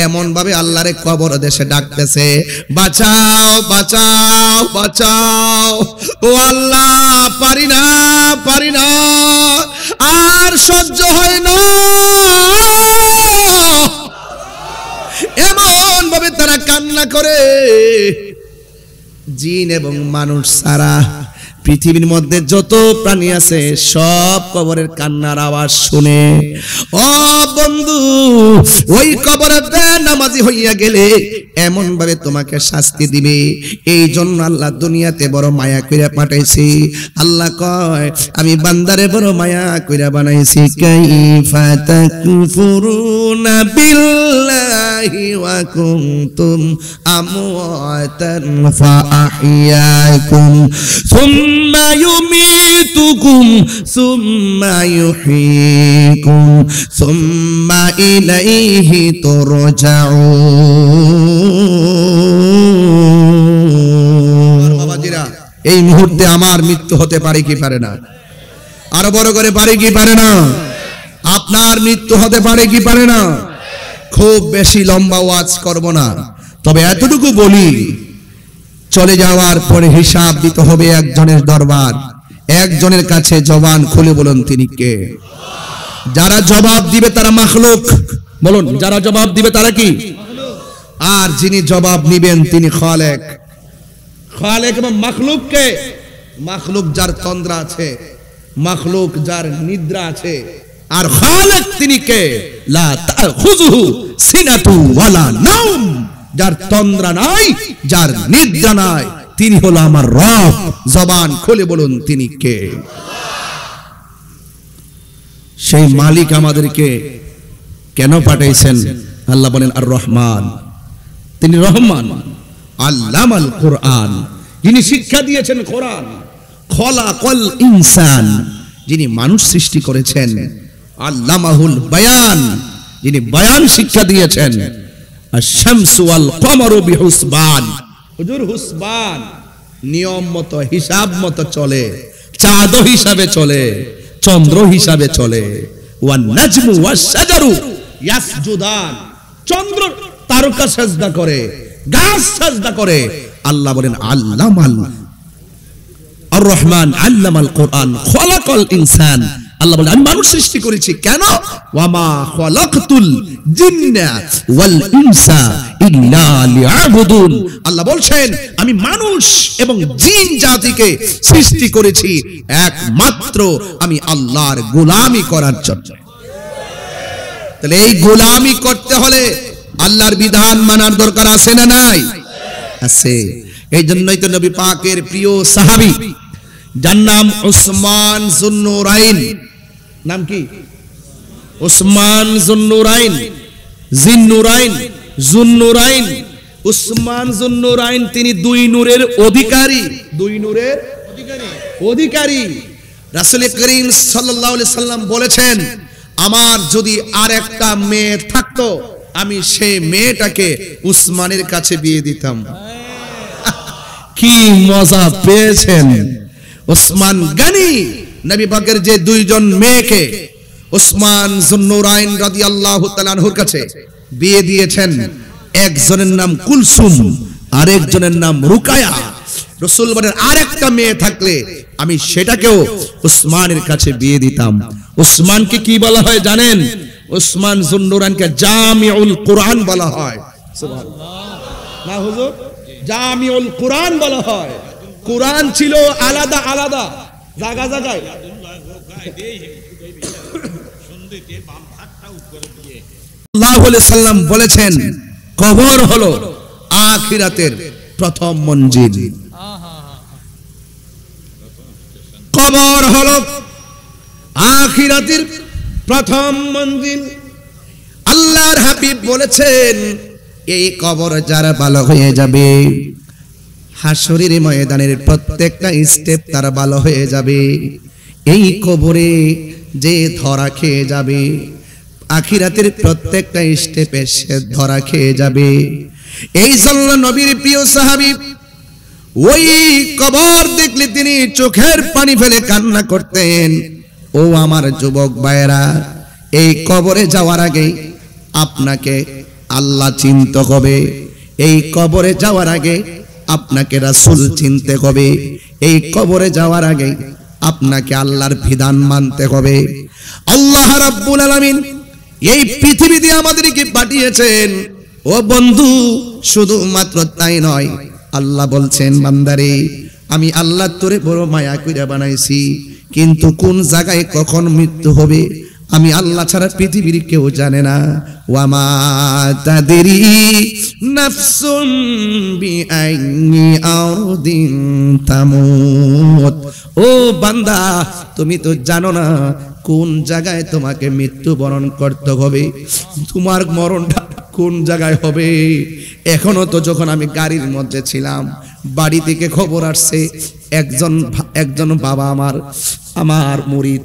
এমন ভাবে আল্লাহরে কবর দেশে ডাকতেছে, বাঁচাও বাঁচাও বাঁচাও, ও আল্লাহ পারি না পারি না, আর সহ্য হয় না। এমন ভাবে তারা কান্না করে, জিন এবং মানুষ ছাড়া পৃথিবীর মধ্যে যত প্রাণী আছে সব কবরের কান্নার আওয়াজ শুনে। ও বন্ধু, ওই কবরে বেনামাজি হইয়া গেলে এমন ভাবে তোমাকে শাস্তি দিবে। এই জন্য আল্লাহ দুনিয়াতে বড় মায়া কইরা পাঠাইছি। আল্লাহ কয়, আমি বান্দারে বড় মায়া কইরা বানাইছি। কাইফা তাকফুরুনা বিল্লাহি ওয়া কুনতুম আমওয়াতান ফাআহইয়াকুম সুম্মা ইউমীতুকুম সুম্মা ইউহয়ীকুম সুম্মা ইলাইহি তুরজাউন। বাবাজিরা, এই মুহূর্তে আমার মৃত্যু হতে পারে কি পারে না? আরো বড় করে পারে কি পারে না? আপনার মৃত্যু হতে পারে কি পারে না? খুব বেশি লম্বা ওয়াজ করব না, তবে এতটুকু বলি, চলে যাওয়ার পরে হিসাব দিতে হবে একজনের দরবার, একজনের কাছে। জবান খুলে বলুন তিনি কে? যারা জবাব দিবে তারা মাখলুক। বলুন, যারা জবাব দিবে তারা কি? আর যিনি জবাব নিবেন তিনি খালেক। খালেক এবং মাখলুক কে? মাখলুক যার তন্দ্রা আছে, মাখলুক যার নিদ্রা আছে, আর খালেক তিনি কে? লা তাখুযুহু সিনাতু ওয়ালা নাওম, যার তন্দ্রা নাই, যার নিদ্রা নাই, তিনি হলো আমার রব। জবান খুলে বলুন তিনি কে? সেই মালিক আমাদেরকে কেন পাঠাইছেন? আল্লাহ বলেন আর রহমান, তিনি রহমান। আল্লামাল কোরআন, যিনি শিক্ষা দিয়েছেন কোরআন। খলাকাল ইনসান, যিনি মানুষ সৃষ্টি করেছেন। আল্লামাহুল বায়ান, যিনি বয়ান শিক্ষা দিয়েছেন। আশ-শামসু ওয়াল কমারু বিহুসবান, হুজুর হুসবান নিয়ম মতো হিসাব মতো চলে, চাঁদ হিসাবে চলে, চন্দ্র হিসাবে চলে। ওয়ান নাজমু ওয়াশ শাজারু ইয়াসজুদান, চন্দ্র তারকা সাজদা করে, গাছ সাজদা করে। আল্লাহ বলেন আল্লামাল আর রহমান আল্লামাল কোরআন খলাকাল ইনসান। আল্লাহ বলেন আমি মানুষ সৃষ্টি করেছি। কেন? ওয়ামা খলাকতুল জিন্না ওয়াল ইনসা ইল্লা লিয়াবুদুন। আল্লাহ বলছেন আমি মানুষ এবং জিন জাতিকে সৃষ্টি করেছি একমাত্র আমি আল্লাহর গোলামি করার জন্য। তাহলে এই গোলামি করতে হলে আল্লাহর বিধান মানার দরকার আছে না নাই? আছে। এই জন্যই তো নবী পাকের প্রিয় সাহাবী, যার নাম উসমান যুন্নুরাইন। নাম কি? উসমান যুন্নুরাইন, জিন্নুরাইন, যুন্নুরাইন। উসমান যুন্নুরাইন তিনি দুই নূরের অধিকারী, দুই নূরের অধিকারী। রাসূল করিম সাল্লাল্লাহু আলাইহি সাল্লাম বলেছেন, আমার যদি আর একটা মেয়ে থাকতো আমি সেই মেয়েটাকে উসমানের কাছে বিয়ে দিতাম। কি মজা পেয়েছেন! উসমান গনি নবী পাকের যে দুইজন মেয়েকে উসমান যুন্নুরাইন রাদিয়াল্লাহু তাআলা আনহুর কাছে বিয়ে দিয়েছেন, একজনের নাম কুলসুম, আরেকজনের নাম রুকায়া। রাসূল বলেন আরেকটা মেয়ে থাকলে আমি সেটাকেও উসমানের কাছে বিয়ে দিতাম। উসমানকে কি বলা হয় জানেন? উসমান যুন্নুরাইনকে জামিউল কুরআন বলা হয়। সুবহানাল্লাহ। না হুজুর, জামিউল কুরআন বলা হয়। কুরআন ছিল আলাদা আলাদা জায়গা জায়গায়। সাল্লাল্লাহু আলাইহি সাল্লাম বলেছেন কবর হলো আখিরাতের প্রথম মঞ্জিল। কবর হলো আখিরাতের প্রথম মঞ্জিল। আল্লাহর হাবিব বলেছেন এই কবর যারা ভালো হয়ে যাবে, হাসরের ময়দানের প্রত্যেকটা স্টেপ তারা ভালো হয়ে যাবে। এই কবরে যে ধরা খেয়ে যাবে, আখিরাতের প্রত্যেকটা স্টেপে সে ধরা খেয়ে যাবে। এই জন্য নবীর প্রিয় সাহাবী ওই কবর দেখলে তিনি চোখের পানি ফেলে কান্না করতেন। ও আমার যুবক ভাইয়েরা, এই কবরে যাওয়ার আগে আপনাকে আল্লাহ চিনতে হবে। এই কবরে যাওয়ার আগে আপনাকে রাসূল চিনতে হবে। এই কবরে যাওয়ার আগে আপনাকে আল্লাহর বিধান মানতে হবে। আল্লাহ রাব্বুল আলামিন এই পৃথিবীতে আমাদেরকে পাঠিয়েছেন। ও বন্ধু, শুধুমাত্র তাই নয়, আল্লাহ বলছেন, বান্দারে আমি আল্লাহ তোরে বড় মায়া কইরা বানাইছি, কিন্তু কোন জায়গায় কখন মৃত্যু হবে আমি আল্লাহ ছাড়া পৃথিবীর কেউ জানে না। ওয়ামা তাদরি নাফসুন বিআইয়ি আরদিন তামুত। ও বান্দা, তুমি তো জানো না কোন জায়গায় তোমাকে মৃত্যুবরণ করতে হবে, তোমার মরণটা কোন জায়গায় হবে। এখনো তো যখন আমি গাড়ির মধ্যে ছিলাম, বাড়ি থেকে খবর আসছে একজন বাবা আমার মুরিদ,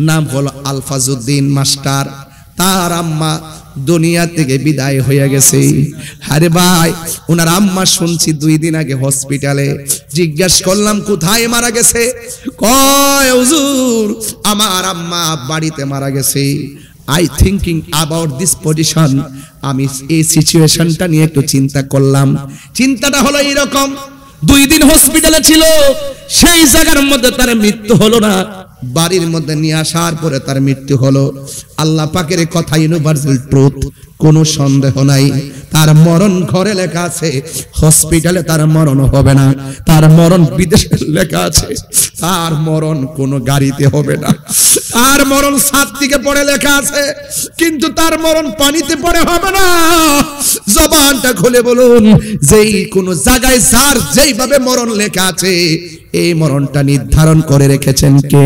নাম হলো আলফাজউদ্দিন মাস্টার, তার আম্মা দুনিয়া থেকে বিদায় হয়ে গেছে। আরে ভাই, ওনার আম্মা শুনছি 2 দিন আগে হসপিটালে। জিজ্ঞেস করলাম কোথায় মারা গেছে? কয় হুজুর আমার আম্মা বাড়িতে মারা গেছে। I thinking about this position, আমি এই সিচুয়েশনটা নিয়ে একটু চিন্তা করলাম। চিন্তাটা হলো এইরকম, 2 দিন হসপিটালে ছিল, সেই জায়গার মধ্যে তার মৃত্যু হলো না, বাড়ির মধ্যে নিয়ে আসার পরে তার মৃত্যু হলো। আল্লাহ পাকের কথা ইউনিভার্সাল ট্রুথ, কোনো সন্দেহ নাই। তার মরণ ঘরে লেখা আছে, হসপিটালে তার মরণ হবে না। তার মরণ বিদেশে লেখা আছে, তার মরণ কোনো গাড়িতে হবে না। তার মরণ ছাদ থেকে পড়ে লেখা আছে, কিন্তু তার মরণ পানিতে পড়ে হবে না। জবানটা খুলে বলুন, যেই কোনো জায়গায় যার যেইভাবে মরণ লেখা আছে, এই মরণটা নির্ধারণ করে রেখেছেন কে?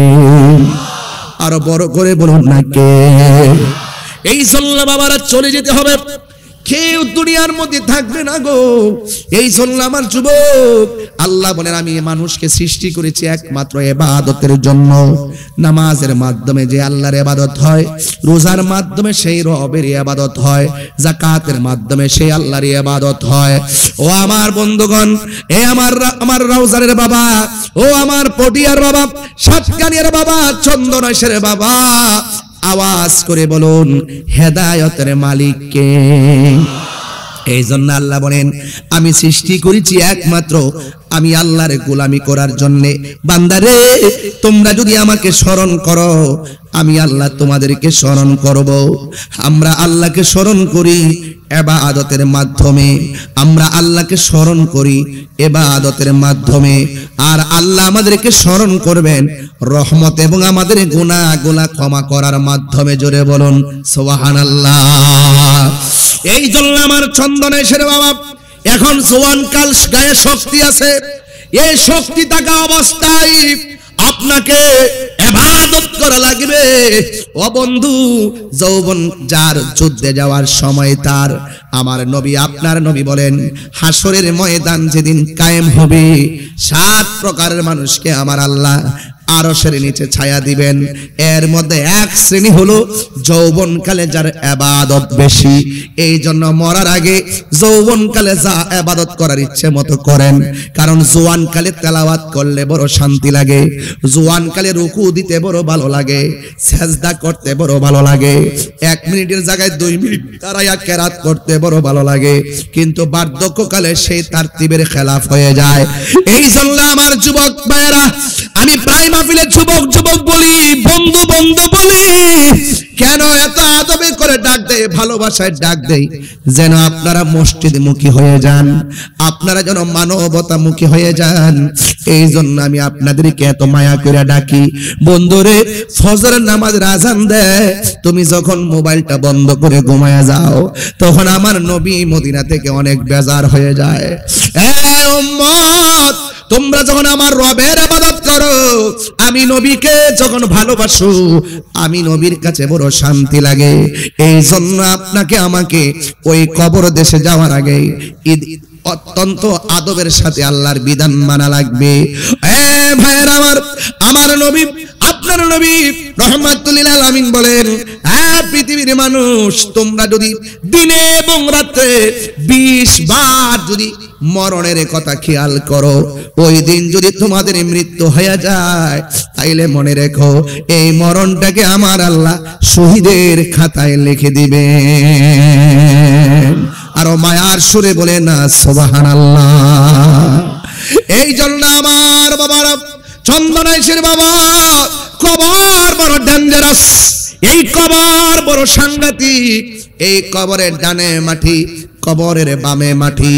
আরো বড় করে বলুন না কে? এই জন্য বাবারা চলে যেতে হবে, কেউ দুনিয়ার মধ্যে থাকবে না গো। এই জন্য আমার যুবক, আল্লাহ বলেন আমি মানুষকে সৃষ্টি করেছি একমাত্র ইবাদতের জন্য। নামাজের মাধ্যমে যে আল্লাহর ইবাদত হয়, রোজার মাধ্যমে সেই রবের ইবাদত হয়, যাকাতের মাধ্যমে সেই আল্লাহর ইবাদত হয়। ও আমার বন্ধুগণ, এ আমার রাউজানের বাবা, ও আমার পটিয়ার বাবা, সাতকানিয়ার বাবা, চন্দনাইশের বাবা, আওয়াজ করে বলুন হেদায়েতের মালিক কে? এই জন্য আল্লাহ বলেন আমি সৃষ্টি করেছি একমাত্র আমি আল্লাহর গোলামি করার জন্য। বান্দারে, তোমরা যদি আমাকে স্মরণ করো, আমি আল্লাহ তোমাদেরকে স্মরণ করব। আমরা আল্লাহকে স্মরণ করি ইবাদতের মাধ্যমে, আমরা আল্লাহকে স্মরণ করি ইবাদতের মাধ্যমে। আর আল্লাহ আমাদেরকে স্মরণ করবেন রহমত এবং আমাদের গুনাহগুলো ক্ষমা করার মাধ্যমে। জোরে বলুন সুবহানাল্লাহ। এই জন্য আমার চন্দনেশের বাবা, এখন জওয়ানকাল, গায়ে শক্তি আছে, এই শক্তি থাকা অবস্থায় আপনাকে ইবাদত করা লাগবে। ও বন্ধু, যৌবন যার যুদ্ধে যাওয়ার সময় তার, আমার নবী আপনার নবী বলেন হাসরের ময়দান যেদিন কায়েম হবে, 7 প্রকারের মানুষকে আমার আল্লাহ আরশের নিচে ছায়া দিবেন। এর মধ্যে এক শ্রেণী হলো যৌবনকালে যার ইবাদত বেশি। এই জন্য মরার আগে যৌবনকালে যা ইবাদত করার ইচ্ছে মতো করেন, কারণ জওয়ানকালে তেলাওয়াত করলে বড় শান্তি লাগে, জওয়ানকালে রুকু দিতে বড় ভালো লাগে, সিজদা করতে বড় ভালো লাগে, 1 মিনিটের জায়গায় 2 মিনিট দাঁড়ায়া কেরাত করতে বড় ভালো লাগে, কিন্তু বার্ধক্যকালে সেই তারতিবের খেলাফ হয়ে যায়। এই জন্য আমার যুবক ভাইয়েরা, আমি প্রায় মাহফিলে যুবক যুবক বলি, বন্ধু বন্ধু বলি, কেন এত আদবে করে ডাক দেয়, ভালোবাসায় ডাক দেয়, যেন আপনারা মসজিদমুখী হয়ে যান, আপনারা যেন মানবতামুখী হয়ে যান। এই জন্য আমি আপনাদেরকে এত মায়া করে ডাকি। বন্ধুরে, ফজরের নামাজের আযান দেয়, তুমি যখন মোবাইলটা বন্ধ করে ঘুমায়া যাও, তখন আমার নবী মদিনা থেকে অনেক বেজার হয়ে যায়। এ উম্মত, তোমরা যখন আমার রবের ইবাদত করো, আমি নবীকে যখন ভালোবাসো, আমি নবীর কাছে বড় শান্তি লাগে। এই জন্য আপনাকে আমাকে ওই কবর দেশে যাওয়ার আগে অত্যন্ত আদবের সাথে আল্লাহর বিধান মানা লাগবে। ভাইয়েরা আমার নবী, আপনার নবী রাহমাতুল লিল আলামিন বলেন, পৃথিবীর মানুষ, তোমরা যদি দিনে এবং রাতে 20 বার যদি মরণের কথা খেয়াল করো, ওই দিন যদি তোমাদের মৃত্যু হয়ে যায়, তাইলে মনে রেখো এই মরণটাকে আমার আল্লাহ শহীদের খাতায় লিখে দিবেন। আরো মায়ার সুরে বলে না সুবহানাল্লাহ। এই জন্য আমার বাবারা, চন্দনাইশের বাবা, কবর বড় ডেঞ্জারাস, এই কবর বড় সাংঘাতিক। এই কবরের ডানে মাটি, কবরের বামে মাটি,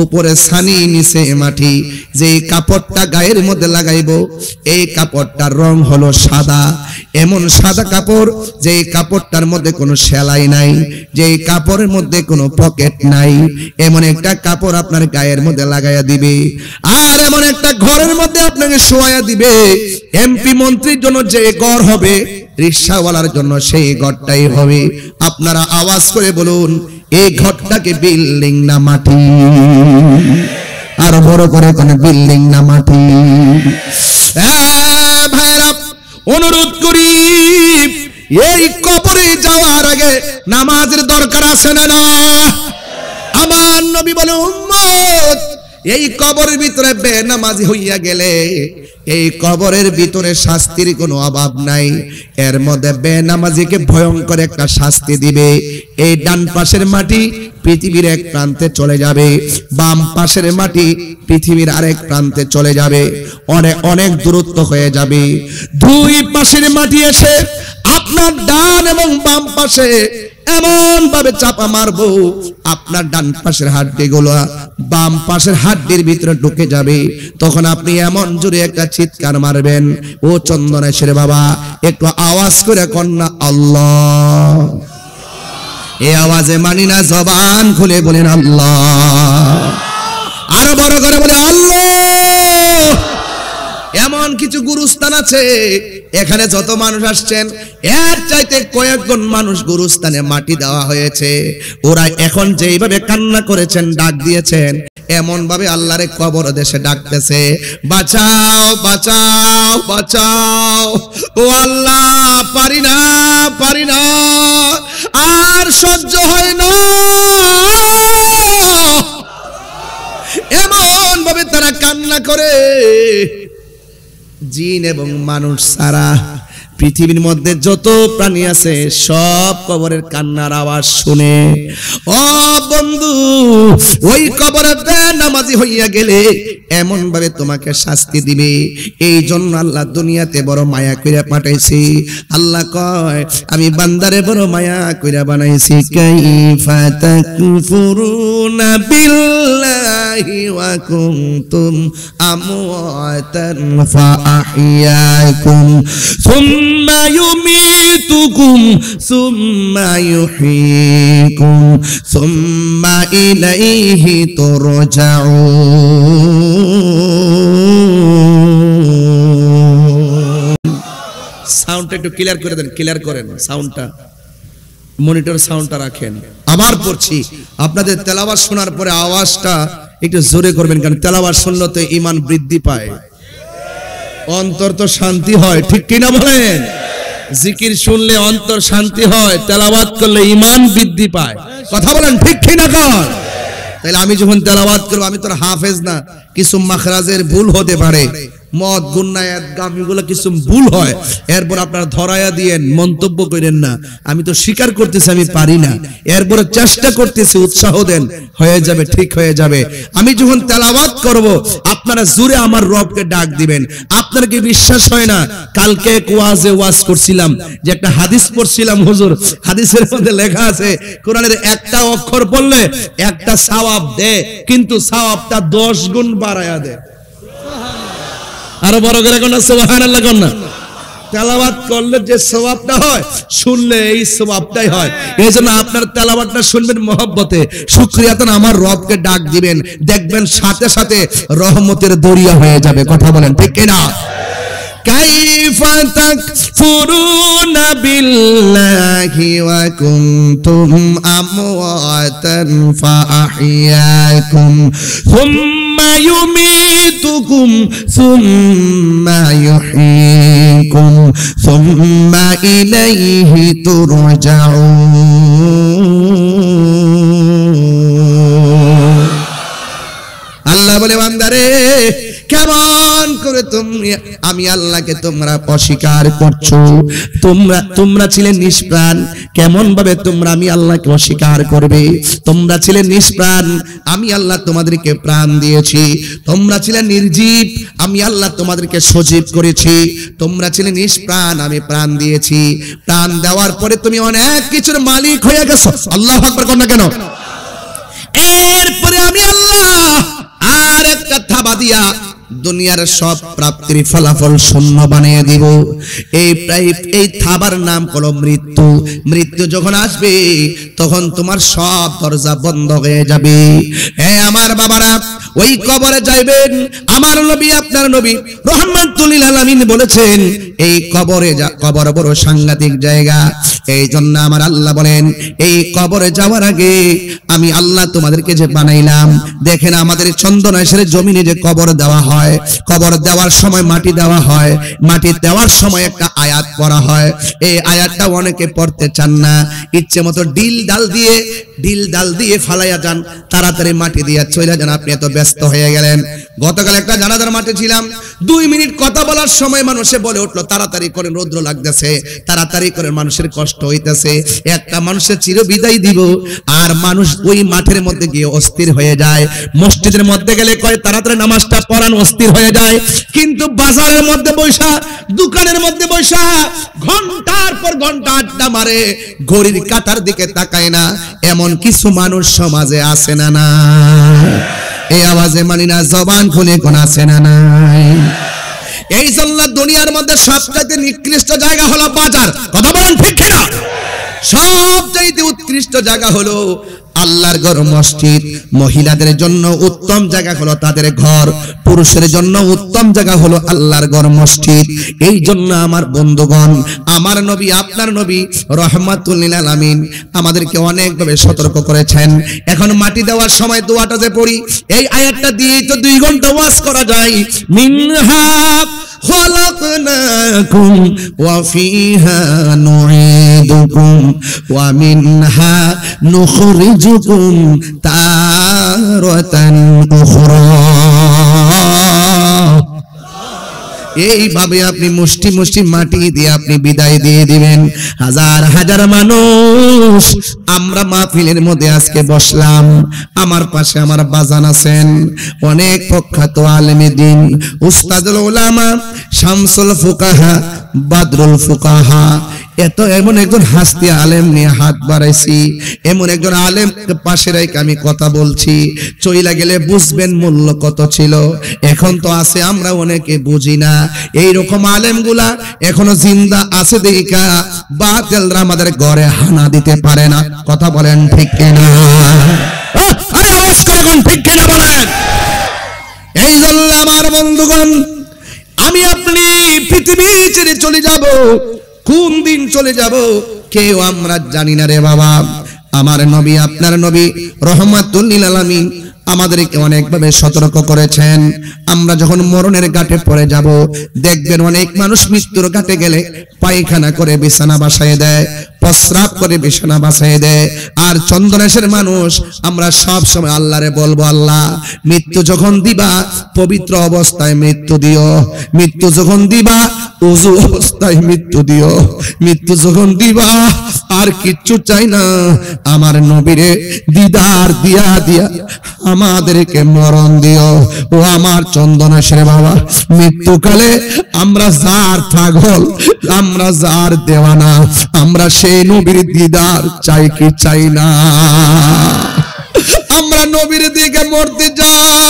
উপরে ছানি, নিচে মাটি। যে কাপড়টা গায়ের মধ্যে লাগাইবো, এই কাপড়টার রং হলো সাদা। এমন সাদা কাপড়, যে কাপড়টার মধ্যে কোনো সেলাই নাই, যে কাপড়ের মধ্যে কোনো পকেট নাই। এমন একটা কাপড় আপনার গায়ের মধ্যে লাগাইয়া দিবে, আর এমন একটা ঘরের মধ্যে আপনাকে শোয়াইয়া দিবে। এমপি মন্ত্রীর জন্য যে ঘর হবে, রিকশাওয়ালার জন্য সেই ঘরটাই হবে। আপনারা আওয়াজ করে বলুন, এই ঘরটাকে বিল্ডিং না মাটি? আরো বড় করে কোন বিল্ডিং না মাটি? ভাইরা, অনুরোধ করি, এই কবরে যাওয়ার আগে নামাজের দরকার আছে না? আমার নবী বলে, উম্মত, এই কবরের ভিতরে বেনামাজি হইয়া গেলে এই কবরের ভিতরে শাস্তির কোনো অভাব নাই। এর মধ্যে বেনামাজিকে ভয়ঙ্কর একটা শাস্তি দিবে। এই ডান পাশের মাটি পৃথিবীর এক প্রান্তে চলে যাবে, বাম পাশের মাটি পৃথিবীর আরেক প্রান্তে চলে যাবে, অনেক অনেক দূরত্ব হয়ে যাবে। দুই পাশের মাটি এসে আপনার ডান এবং বাম পাশে এমন ভাবে চাপা মারবো, আপনার ডান পাশের হাড্ডিগুলো বাম পাশের হাড্ডির ভিতরে ঢুকে যাবে। তখন আপনি এমন জোরে একটা চিৎকার মারবেন, ও চন্দনেশ্বর বাবা, একটু আওয়াজ করে কন্যা আল্লাহ। এই আওয়াজে মানি না, জবান খুলে বলেন আল্লাহ। আরো বড় করে বলে আল্লাহ। এমন কিছু গুরুস্থান আছে, এখানে যত মানুষ আসছেন এর চাইতে কয়েকজন মানুষ গুরুস্থানে মাটি দেওয়া হয়েছে। ওরা এখন যেইভাবে কান্না করেছেন, ডাক দিয়েছেন, এমন ভাবে আল্লাহরে কবর দেশে ডাকতেছে, বাঁচাও বাঁচাও বাঁচাও, ও আল্লাহ, পারি না পারি না, আর সহ্য হয় না। এমন ভাবে তারা কান্না করে, জিন এবং মানুষ সারা পৃথিবীর মধ্যে যত প্রাণী আছে সব কবরের কান্নার আওয়াজ শুনে। ও বন্ধু, ওই কবরে বেনামাজি হইয়া গেলে এমন ভাবে তোমাকে শাস্তি দিবে। এই জন্য আল্লাহ দুনিয়াতে বড় মায়া কইরা পাঠাইছি। আল্লাহ কয়, আমি বান্দারে বড় মায়া কইরা বানাইছি। কাইফা তাকফুরুনা বিল্লাহি ওয়া কুনতুম আমওয়াতান ফাআহইয়াকুম সুম্মা ইউমিতুকুম সুম্মা ইউহয়িকুম সুম্মা ইলাইহি তুরজাউন। সাউন্ডটা একটু ক্লিয়ার করে দেন, ক্লিয়ার করেন সাউন্ডটা, মনিটর সাউন্ডটা রাখেন। আবার পড়ছি, আপনাদের তেলাওয়াত শোনার পরে আওয়াজটা একটু জোরে করবেন, কারণ তেলাওয়াত শুনলে তো ঈমান বৃদ্ধি পায়, অন্তর তো শান্তি হয়, ঠিক কিনা বলেন? জিকির শুনলে অন্তর শান্তি হয়, তেলাওয়াত করলে ঈমান বৃদ্ধি পায়। কথা বলেন ঠিক কিনা? কর। তাহলে আমি যখন তেলাওয়াত করব, আমি তো হাফেজ না, কিছু মাখরাজের ভুল হতে পারে, মদ গুন্নায়াত গামিগুলো কিছু ভুল হয়, এরপর আপনারা ধরায়া দিয়েন, মন্তব্য করেন না। আমি তো স্বীকার করতেছি আমি পারি না, এরপরে চেষ্টা করতেছি, উৎসাহ দেন, হয়ে যাবে, ঠিক হয়ে যাবে। আমি যখন তেলাওয়াত করব, আপনারা জোরে আমার রবকে ডাক দিবেন। আপনার কি বিশ্বাস হয় না? কালকে এক ওয়াজে ওয়াজ করছিলাম, যে একটা হাদিস পড়ছিলাম, হুজুর, হাদিসের মধ্যে লেখা আছে কোরআনের একটা অক্ষর পড়লে একটা সওয়াব দেয়, কিন্তু সওয়াবটা 10 গুণ বাড়ায়া দেয়। আরো বড় করে কোন সুবহানাল্লাহ কোন না? তেলাওয়াত করলে যে সওয়াবটা হয়, শুনলে এই সওয়াবটাই হয়। এইজন্য আপনার তেলাওয়াতটা শুনবেন মহব্বতে, শুকরিয়াতান আমার রবকে ডাক দিবেন, দেখবেন সাথে সাথে রহমতের দরিয়া হয়ে যাবে। কথা বলেন ঠিক কিনা? কাইফা তাকফুরুনা বিল্লাহি ওয়া কুনতুম আমওয়াতান ফাআহইয়াকুম সুম্মা ইউমিতুকুম সুম্মা ইউহয়িকুম সুম্মা ইলাইহি তুরজাউন। আল্লাহ বলে, বান্দারে, কেমন করে তুমি আমি আল্লাহকে তোমরা অস্বীকার করছো? তোমরা ছিলে নিষ্প্রাণ, কেমন ভাবে তোমরা আমি আল্লাহকে অস্বীকার করবে? তোমরা ছিলে নিষ্প্রাণ, আমি আল্লাহ তোমাদেরকে প্রাণ দিয়েছি। তোমরা ছিলে নির্জীব, আমি আল্লাহ তোমাদেরকে সজীব করেছি। তোমরা ছিলে নিষ্প্রাণ, আমি প্রাণ দিয়েছি। প্রাণ দেওয়ার পরে তুমি অনেক কিছুর মালিক হয়ে গেছো। আল্লাহু আকবার কর না কেন? এরপরে আমি আল্লাহ আর একটা থাবা দিয়া দুনিয়ার সব প্রাপ্তির ফলাফল শূন্য বানিয়ে দিব। এই থাবার নাম হলো মৃত্যু। মৃত্যু যখন আসবে তখন তোমার সব দরজা বন্ধ হয়ে যাবে। আমার বাবারা, ওই কবরে যাইবেন। আমার নবী, আপনার নবী রাহমাতুল লিল আলামিন বলেছেন, এই কবর বড় সাংঘাতিক জায়গা। এই জন্য আমার আল্লাহ বলেন, এই কবরে যাওয়ার আগে আমি আল্লাহ তোমাদেরকে যে বানাইলাম, দেখেন আমাদের চন্দনাইশের জমিনে যে কবর দেওয়া হয়, কবর দেওয়ার সময় মাটি দেওয়া হয়, মাটি দেওয়ার সময় একটা আয়াত পড়া হয়। এই আয়াতটা অনেকে পড়তে চান না, ইচ্ছে মতো ডিল ডাল দিয়ে ফালাইয়া যান, তাড়াতাড়ি মাটি দিয়ে চলে যান, আপনি এত ব্যস্ত হয়ে গেলেন। গতকাল একটা জানাজার মাঠে ছিলাম, 2 মিনিট কথা বলার সময় মানুষে বলে উঠলো, তাড়াতাড়ি করেন, রৌদ্র লাগতেছে, তাড়াতাড়ি করেন, মানুষের কষ্ট হইতেছে। একটা মানুষের চির বিদায় দিব, আর মানুষ ওই মাঠের মধ্যে গিয়ে অস্থির হয়ে যায়। মসজিদের মধ্যে গেলে কয় তাড়াতাড়ি নামাজটা পড়ান, অস্থির হয়ে যায়। কিন্তু বাজারের মধ্যে বৈশা, দোকানের মধ্যে বৈশা ঘন্টার পর ঘন্টা আড্ডা মারে, ঘড়ির কাঁটার দিকে তাকায় না। এমন কিছু মানুষ সমাজে আছে না নাই? এই আওয়াজে মানি না, জবান খুলে কোন আছে না নাই? এই জন্য দুনিয়ার মধ্যে সবচাইতে নিকৃষ্ট জায়গা হলো বাজার। কথা বলেন ঠিক কিনা? সবচাইতে উৎকৃষ্ট জায়গা হলো আল্লাহর ঘর, মসজিদ। মহিলাদের জন্য উত্তম জায়গা হলো তাদের ঘর, পুরুষের জন্য উত্তম জায়গা হলো আল্লাহর ঘর, মসজিদ। এই জন্য আমার বন্ধুগণ, আমার নবী, আপনার নবী রাহমাতুল লিল আলামিন আমাদেরকে অনেকভাবে সতর্ক করেছেন। এখন মাটি দেওয়ার সময় দোয়াটা যে পড়ি, এই আয়াতটা দিয়েই তো 2 ঘন্টা ওয়াজ করা যায়। মিনহা খালাকনাকুম ওয়া ফিহা নুঈদুকুম ওয়া মিনহা নুখরিজুকুম তারাতান উখরা। এইভাবে আপনি মুষ্টি মুষ্টি মাটি দিয়ে আপনি বিদায় দিয়ে দিবেন। হাজার হাজার মানুষ আমরা মাহফিলের মধ্যে আজকে বসলাম। আমার পাশে আমার বাজান আছেন, অনেক প্রখ্যাত আলেমে দ্বীন, উস্তাদুল উলামা, শামসুল ফুকাহা, বাদরুল ফুকাহা। এমন একজন হাস্তি আলেম নিয়ে হাত বাড়াইছি, এমন একজন আলেম পাশে রেখে আমি কথা বলছি। চইলা গেলে বুঝবেন মূল্য কত ছিল। এখন তো আছে, আমরা অনেকে বুঝি না। এইরকম আলেমগুলা এখনো জিন্দা আছে দেখা বাতিলরা আমাদের ঘরে হানা দিতে পারে না। কথা বলেন ঠিক কিনা? আরে আওয়াজ করুন, ঠিক কিনা বলেন? এই জন্য আমার বন্ধুগণ, আমি আপনি পৃথিবী ছেড়ে চলে যাব। কোন দিন চলে যাব কেউ আমরা জানি না রে বাবা। আমার নবী, আপনার নবী রাহমাতুল লিল আলামিন আমাদেরকে অনেকভাবে সতর্ক করেছেন। আমরা যখন মরণের ঘাটে পড়ে যাব, দেখবেন অনেক মানুষ মৃত্যুর ঘাটে গেলে পায়খানা করে বিছানা বাসায় দেয়, প্রস্রাব করে বিছানা বাসায় দেয়। আর চন্দনেশের মানুষ আমরা সব সময় আল্লাহরে বলবো, আল্লাহ মৃত্যু যখন দিবা পবিত্র অবস্থায় মৃত্যু দিও, মৃত্যু যখন দিবা ওযু অবস্থায় মৃত্যু দিও, মৃত্যু যখন দিবা আর কিচ্ছু চাই না, আমার নবীরে দিদার দিয়া দিয়া আমাদেরকে মরণ দিও। ও আমার চন্দনেশের বাবা, মৃত্যুকালে আমরা যার পাগল, আমরা যার দেওয়ানা, আমরা সেই নবীর দিদার চাই কি চাই না? আমরা নবীর দিকে মরতে যাই,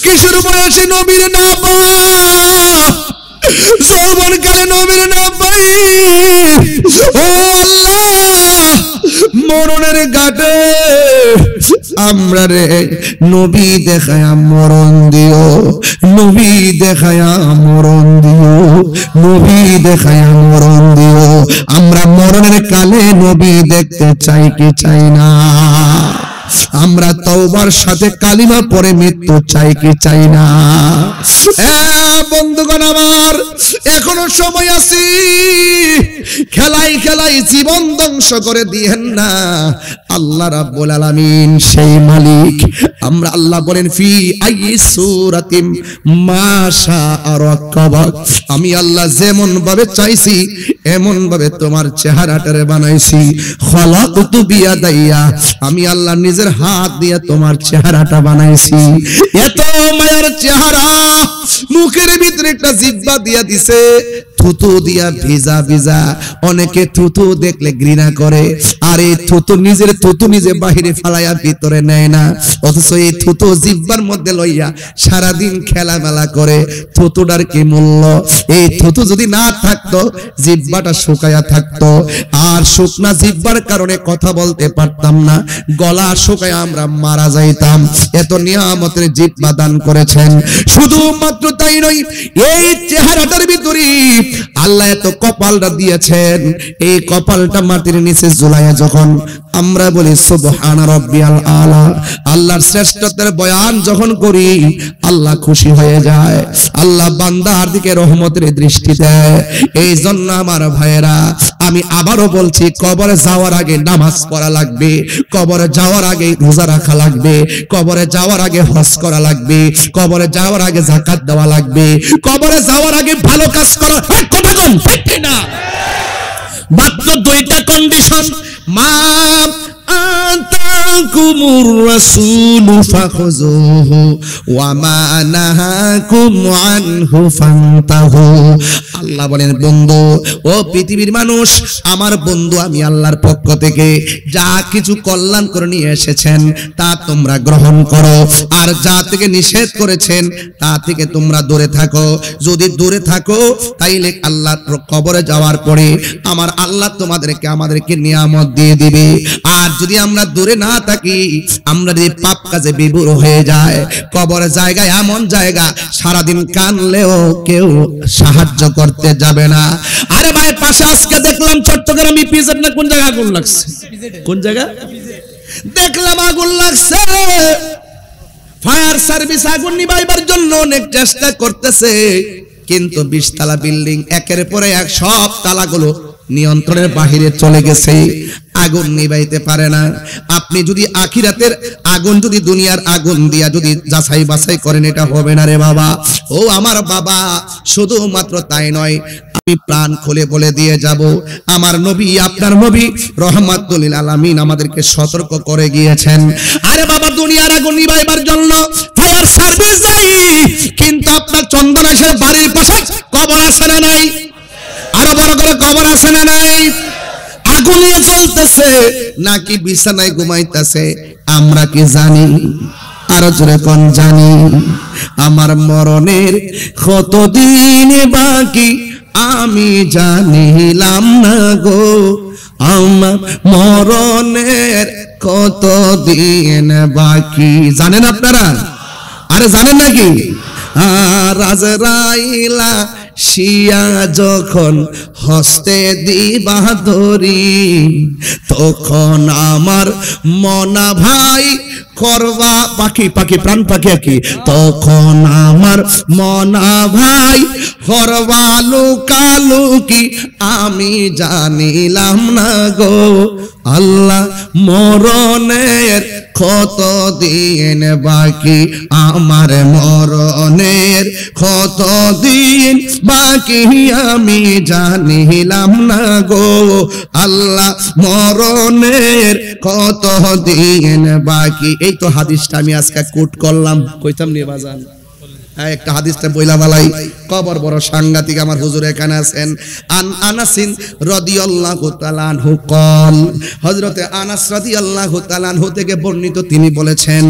কিশোর বয়সে নবীর না পাই, যৌবনকালে নবীর না পাই। ও আল্লাহ, মরণের ঘাটে আমরা রে নবী দেখায়া মরণ দিও, নবী দেখায়া মরণ দিও, নবী দেখায়া মরণ দিও। আমরা মরণের কালে নবী দেখতে চাই কি চাই না? আমরা তওবার সাথে কালিমা পড়ে মৃত্যু চাই কি চাই না? বন্ধুগণ আমার, এখনো সময় আছে, খেলাই খেলাই জীবন ধ্বংস করে দিয়েন না। আল্লাহ রাব্বুল আলামিন সেই মালিক। আমরা আল্লাহ বলেন ফি আইয়ি সূরাতিম মা শাআ রাক্কাবাক, আমি আল্লাহ যেমন ভাবে চাইছি এমন ভাবে তোমার চেহারাটারে বানাইছি। খলাকতু বিয়াদাইয়া, আমি আল্লাহ নিজের হাত দিয়ে তোমার চেহারাটা বানাইছি। এত মায়ার চেহারা, মুখের ভিতরে একটা জিহ্বা দিয়া দিছে, থুতু দিয়া ভিজা ভিজা। অনেকে থুতু দেখলে ঘৃণা করে, আর এই থুতু নিজের থুতু নিজে বাহিরে ফালাইয়া ভিতরে নেয় না, অথচ এই থুতু জিহ্বার মধ্যে লইয়া সারাদিন খেলামেলা করে। থুতুটার কি মূল্য? এই থুতু যদি না থাকতো, জিহ্বাটা শুকায়া থাকতো, আর শুকনা জিহ্বার কারণে কথা বলতে পারতাম না, গলা শুকায়া আমরা মারা যাইতাম। এত নিয়ামতের জিহ্বা দান করেছেন। শুধুমাত্র তাই নয়, এই চেহারাটার ভিতরে আল্লাহ এত কপালটা দিয়েছেন, এই কপালটা মাটির নিচে ঝুলাইয়া যখন আমরা বলি সুবহান রাব্বিয়াল আলা, আল্লাহর শ্রেষ্ঠত্বের বয়ান যখন করি, আল্লাহ খুশি হয়ে যায়, আল্লাহ বান্দার দিকে রহমতের দৃষ্টি দেয়। এই জন্য আমার ভাইয়েরা, আমি আবারও বলছি, কবরে যাওয়ার আগে নামাজ পড়া লাগবে, কবরে যাওয়ার আগে রোজা রাখা লাগবে, কবরে যাওয়ার আগে হজ করা লাগবে, কবরে যাওয়ার আগে যাকাত দেওয়া লাগবে, কবরে যাওয়ার আগে ভালো কাজ করা। কথা কোন ঠিক না? মাত্র দুইটা কন্ডিশন। মা আতাকুমুর রাসূলু ফাখুযুহু ওয়া মা নাহাকুম আনহু ফান্তাহু। আল্লাহ বলেন, বন্ধু, ও পৃথিবীর মানুষ, আমার বন্ধু আমি আল্লাহর পক্ষ থেকে যা কিছু কল্যাণ করে নিয়ে এসেছেন তা তোমরা গ্রহণ করো, আর যা থেকে নিষেধ করেছেন তা থেকে তোমরা দূরে থাকো। যদি দূরে থাকো, তাইলে আল্লাহ কবরে যাওয়ার পরে আমার আল্লাহ তোমাদেরকে আমাদেরকে নিয়ামত দিয়ে দিবে। আর যদি আমরা দূরে না থাকি, আমরা যদি পাপ কাজে বিভোর হয়ে যায়, কবরের জায়গায় এমন জায়গা, সারাদিন কানলেও কেউ সাহায্য করতে যাবে না। আরে ভাই, পাশে আজকে দেখলাম চট্টগ্রাম ইপিজেড না কোন জায়গা আগুন লাগছে, কোন জায়গা দেখলাম আগুন লাগছে। ফায়ার সার্ভিস আগুন নিভাইবার জন্য অনেক চেষ্টা করতেছে, কিন্তু 20 তলা বিল্ডিং একের পরে এক, সব তালাগুলো নিয়ন্ত্রণের বাহিরে চলে গেছে, আগুন নিভাইতে পারে না। আপনি যদি আখিরাতের আগুন যদি দুনিয়ার আগুন দিয়া যদি যাচাই বাছাই করেন, এটা হবে না রে বাবা। ও আমার বাবা, শুধুমাত্র তাই নয়, আমি প্রাণ খুলে বলে দিয়ে যাব, আমার নবী, আপনার নবী রহমাতুল লিল আলামিন আমাদেরকে সতর্ক করে গিয়েছেন। আরে বাবা, দুনিয়ার আগুন নিভাইবার জন্য ফায়ার সার্ভিস যাই, কিন্তু আপনার চন্দনেশ্বর বাড়ির পাশে কবর আছে না নাই? আরো বড় করে কবর আছে না নাই? আগুনে জ্বলতেছে নাকি বিছানায় ঘুমাইতেছে আমরা কি জানি? আরো জোরে কোন জানি? আমার মরণের কতদিন বাকি আমি জানিলাম না গো, আমার মরণের কতদিন বাকি। জানেন আপনারা? আরে জানেন নাকি? আর আজরাইলা শিয়া যখন হস্তে দিবা ধরি, তখন আমার মনা ভাই করবা পাখি, পাখি প্রাণ পাখি আঁকি, তখন আমার মনা ভাই করবা লুকালুকি আমি জানিলাম না গো, আল্লাহ মরণের কতদিন বাকি, আমার মরণের কতদিন বাকি আমি জানিলাম না গো, আল্লাহ মরণের কতদিন বাকি। এই তো হাদিসটা আমি আজকে কোট করলাম, কইতাম নিয়ে বাজান। একটা হাদিসটা বইলা বালাই, কবর বড় সাংঘাতিক। আমার হুজুর এখানে আছেন। আন আনাসিন রাদিয়াল্লাহু তাআলা আনহু قال, হযরতে আনাস রাদিয়াল্লাহু তাআলা আনহু থেকে বর্ণিত, তিনি বলেছেন,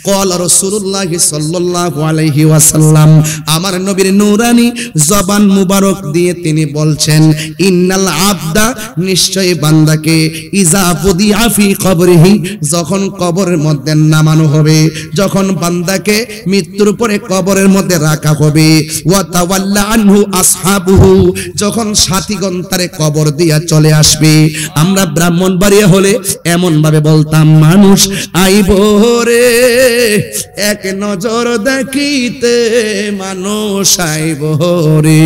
قال রাসূলুল্লাহ সাল্লাল্লাহু আলাইহি ওয়াসাল্লাম, আমার নবীর নূরানি জবান মুবারক দিয়ে তিনি বলছেন, ইন্নাল আবদা, নিশ্চয়ই বান্দাকে, ইজা ফুদিআ ফি কবরিহি, যখন কবরের মধ্যে নামানো হবে, যখন বান্দাকে মৃত্যুর পরে কবরের মধ্যে রাখা হবে। ওয়া তাওয়াল্লা আনহু আসহাবুহু, যখন সাথীগণ তারে কবর দিয়া চলে আসবে, আমরা ব্রাহ্মণবাড়িয়া হলে এমন ভাবে বলতাম, মানুষ আইব রে এক নজর দেখিতে, মানুষ আইব রে।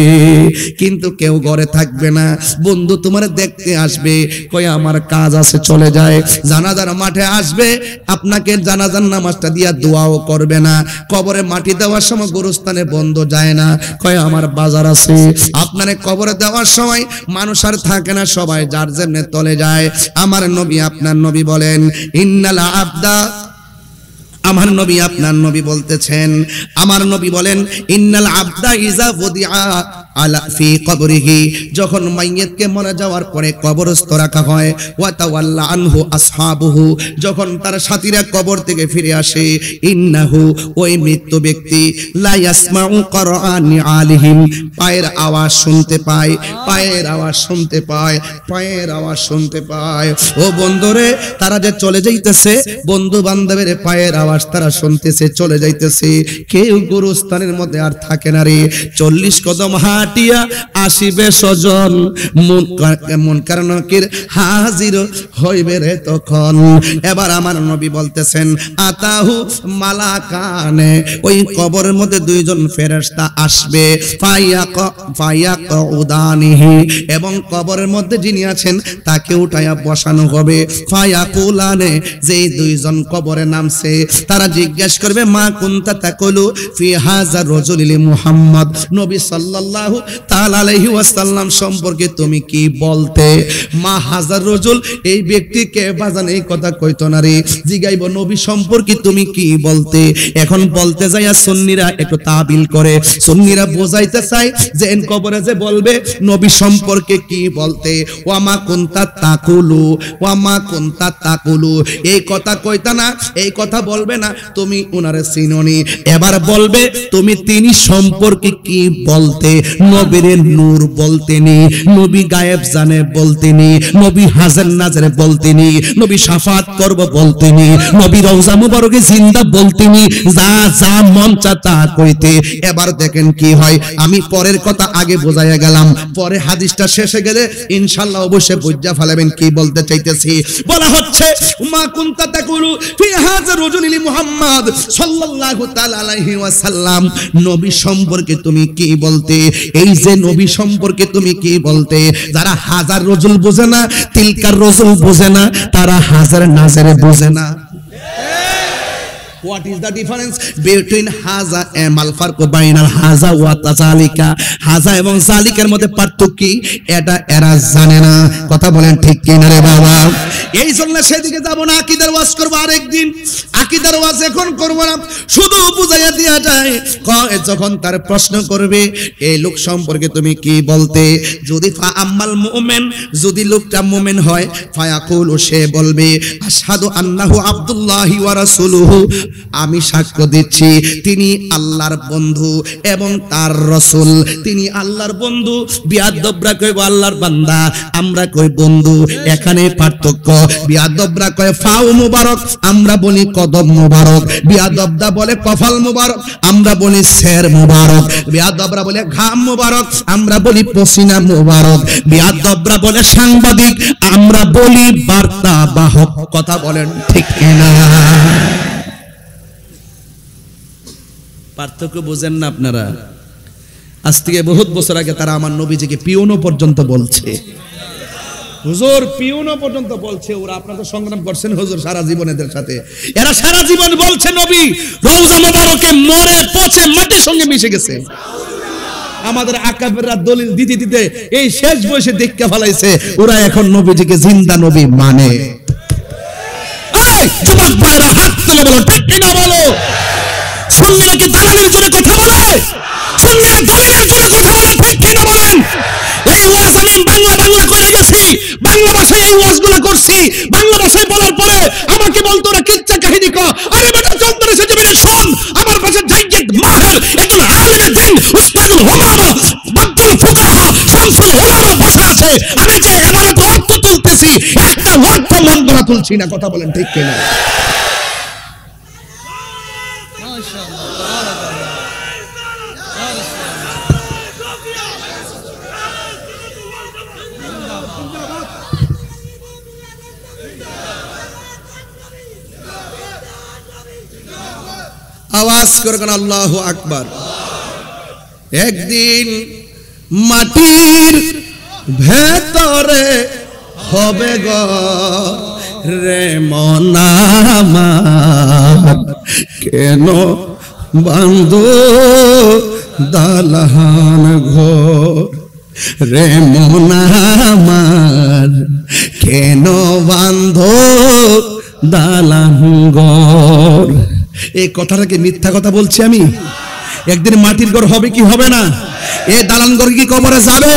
কিন্তু কেউ ঘরে থাকবে না, বন্ধু তোমার দেখতে আসবে, কই আমার কাজ আছে চলে যায়। জানাজার মাঠে আসবে, আপনাকে জানাজার নামাজটা দিয়া দোয়াও করবে না। কবরে মাটি দেওয়ার সময় গোরস্থানে বন্ধ যায় না, কয় আমার বাজার আছে। আপনারে কবরে দেওয়ার সময় মানুষ আর থাকে না, সবাই যার যেমনে তলে যায়। আমার নবী আপনার নবী বলেন, ইন্নাল আবদা, আমার নবী আপনার নবী বলতেছেন, আমার নবী বলেন, ইন্নাল আবদা ইজা ওদিআ আলা ফি কবরিহি, যখন মাইয়িতকে মরে যাওয়ার পরে কবরস্থ রাখা হয়, ওয়া তাওয়াল্লা আনহু আসহাবুহু, যখন তার সাথীরা কবর থেকে ফিরে আসে, ইন্নাহু, ওই মৃত্যু ব্যক্তি, লা ইয়াসমাউ কুরআনি আলিহিম, পায়ের আওয়াজ শুনতে পায়, পায়ের আওয়াজ শুনতে পায়, পায়ের আওয়াজ শুনতে পায়। ও বন্ধুরে, তারা যে চলে যাইতেছে, বন্ধু বান্ধবের পায়ের আওয়াজ তারা শুনতেছে, চলে যাইতেছে। কেউ গুরুস্থানের মধ্যে আর থাকে না রে। 40 কদম হাঁটিয়া আসিবে স্বজন, মুনকার নাকির হাজির হইবে রে তখন। এবার আমার নবী বলতেছেন, আতাহু মালাকানে, ওই কবরের মধ্যে দুইজন ফেরেশতা আসবে, ফায়াকুদানিহি, এবং কবরের মধ্যে যিনি আছেন তাকে উঠায়া বসানো হবে। ফায়াকুলানে, যেই দুইজন কবরে নামছে, তারা জিজ্ঞেস করবে, মা কুনতা তাকুলু ফি হাযা রাজুলি মুহাম্মদ, নবী সাল্লাল্লাহু তাআলা আলাইহি ওয়াসাল্লাম সম্পর্কে তুমি কি বলতে? মা হাজার রাজুল, এই ব্যক্তিকে বাজান এই কথা কইতো না রে, জিগাইব নবী সম্পর্কে তুমি কি বলতে। এখন বলতে যাইয়া সুন্নিরা একটু তাবিল করে, সুন্নিরা বোঝাইতে চায় যে এন কবরে যে বলবে নবী সম্পর্কে কি বলতে, ওয়া মা কুনতা তাকুলু, ওয়া মা কুনতা তাকুলু, এই কথা কইতা না, এই কথা বলবে না, তুমি উনারে চিনোনি। এবার বলবে তুমি তিনি সম্পর্কে কি বলতে, নবীর নূর বলতেনি, নবী গায়েব জানে বলতেনি, নবী হাজার নাজারে বলতেনি, নবী শাফাত করব বলতেনি, নবী রওজা মুবারকে জিন্দা বলতেনি, যা যা মন চা তা কইতে। এবার দেখেন কি হয়, আমি পরের কথা আগে বোঝাইয়া গেলাম, পরে হাদিসটা শেষে গেলে ইনশাআল্লাহ অবশ্যই বুঝা ফেলাবেন কি বলতে চাইতেছি। বলা হচ্ছে, মা কুনতা তাকুলু ফি হাযা রাজুলি মুহাম্মদ সাল্লাল্লাহু তাআলা আলাইহি ওয়াসাল্লাম, নবী সম্পর্কে তুমি কি বলতে। এই যে নবী সম্পর্কে তুমি কি বলতে, যারা হাজার রাজুল বোঝে না, তিলকার রাজুল বোঝে না, তারা হাজার নাজারে বোঝে না। What is the difference between haza and al-farqu bainal haza wa zalika? হাজা এবং জালিকার মধ্যে পার্থক্য কি, এটা এরা জানে না। কথা বলেন ঠিক কি না রে বাবা? এই জন্য সেদিকে যাব না, আকীদার ওয়াজ করব আরেকদিন। আকীদার ওয়াজ এখন করব না, শুধু বুঝাইয়া দিয়া যায়। যখন তার প্রশ্ন করবে এই লোক সম্পর্কে তুমি কি বলতে, যদি ফা আম্মাল মুমিন, যদি লোকটা মুমিন হয়, ফায়াকুলু, সে বলবে, আশহাদু আন্নাহু আব্দুল্লাহি ওয়া রাসূলুহু, আমি সাক্ষ্য দিচ্ছি তিনি আল্লাহর বন্ধু এবং তার রাসূল। তিনি আল্লাহর বন্ধু, বিয়াদবরা কইব আল্লাহর বান্দা, আমরা কই বন্ধু। এখানে পার্থক্য, বিয়াদবরা কয় ফাও মুবারক, আমরা বলি কদম মুবারক। বিয়াদবরা বলে কফাল মুবারক, আমরা বলি সের মুবারক। বিয়াদবরা বলে ঘাম মুবারক, আমরা বলি পসিনা মুবারক। বিয়াদবরা বলে সাংবাদিক, আমরা বলি বার্তা বাহক। কথা বলেন ঠিক কিনা? পার্থক্য বুঝেন না আপনারা? আজ থেকে বহুত বছর আগে তারা আমার নবীজিকে পিওনো পর্যন্ত বলছে, হুজুর পিওনো পর্যন্ত বলছে। ওরা আপনারা তো সংগ্রাম করছেন হুজুর সারা জীবন এদের সাথে, এরা সারা জীবন বলছে নবী রওজা মুবারকে মরে পচে মাটির সঙ্গে মিশে গেছে। আমাদের আকাবেররা দলিল দিতে দিতে এই শেষ বয়সে দেখা ফেলাইছে, ওরা এখন নবীজিকে জিন্দা নবী মানে। এই যুবক ভাইরা হাত তুলে বলো ঠিক কিনা বলো? সুন্নিরা কি দালালের জন্য কথা বলে? সুন্নিরা দলিলের জন্য কথা বলে ঠিক কিনা বলেন? এই ওয়াজ আমি বাংলা করে গেছি, বাংলা ভাষায় এই ওয়াজগুলো করছি। বাংলা ভাষায় বলার পরে আমাকে বলতো ওরা কিচ্ছা কাহিনী কো, আরে বেটা চন্দ্রে সে জমিনে শোন, আমার পাশে জাইয়েদ মাহের একজন আলেম দিন উস্তাদুল উলামা আব্দুল ফুকাহা শামসুল উলামা বসে আছে। আমি যে এবারে অর্থ তুলতেছি, একটা অর্থ মন করা তুলছি না। কথা বলেন ঠিক কিনা? আওয়াজ করবেন আল্লাহু আকবার। একদিন মাটির ভেতরে হবে ঘর রে মন আমার, কেন বাঁধো দালান ঘর রে মন আমার, কেন বাঁধো দালান ঘর। এই কথাটাকে মিথ্যা কথা বলছি আমি? একদিন মাটির ঘর হবে কি হবে না? এ দালান ঘর কি কবরে যাবে?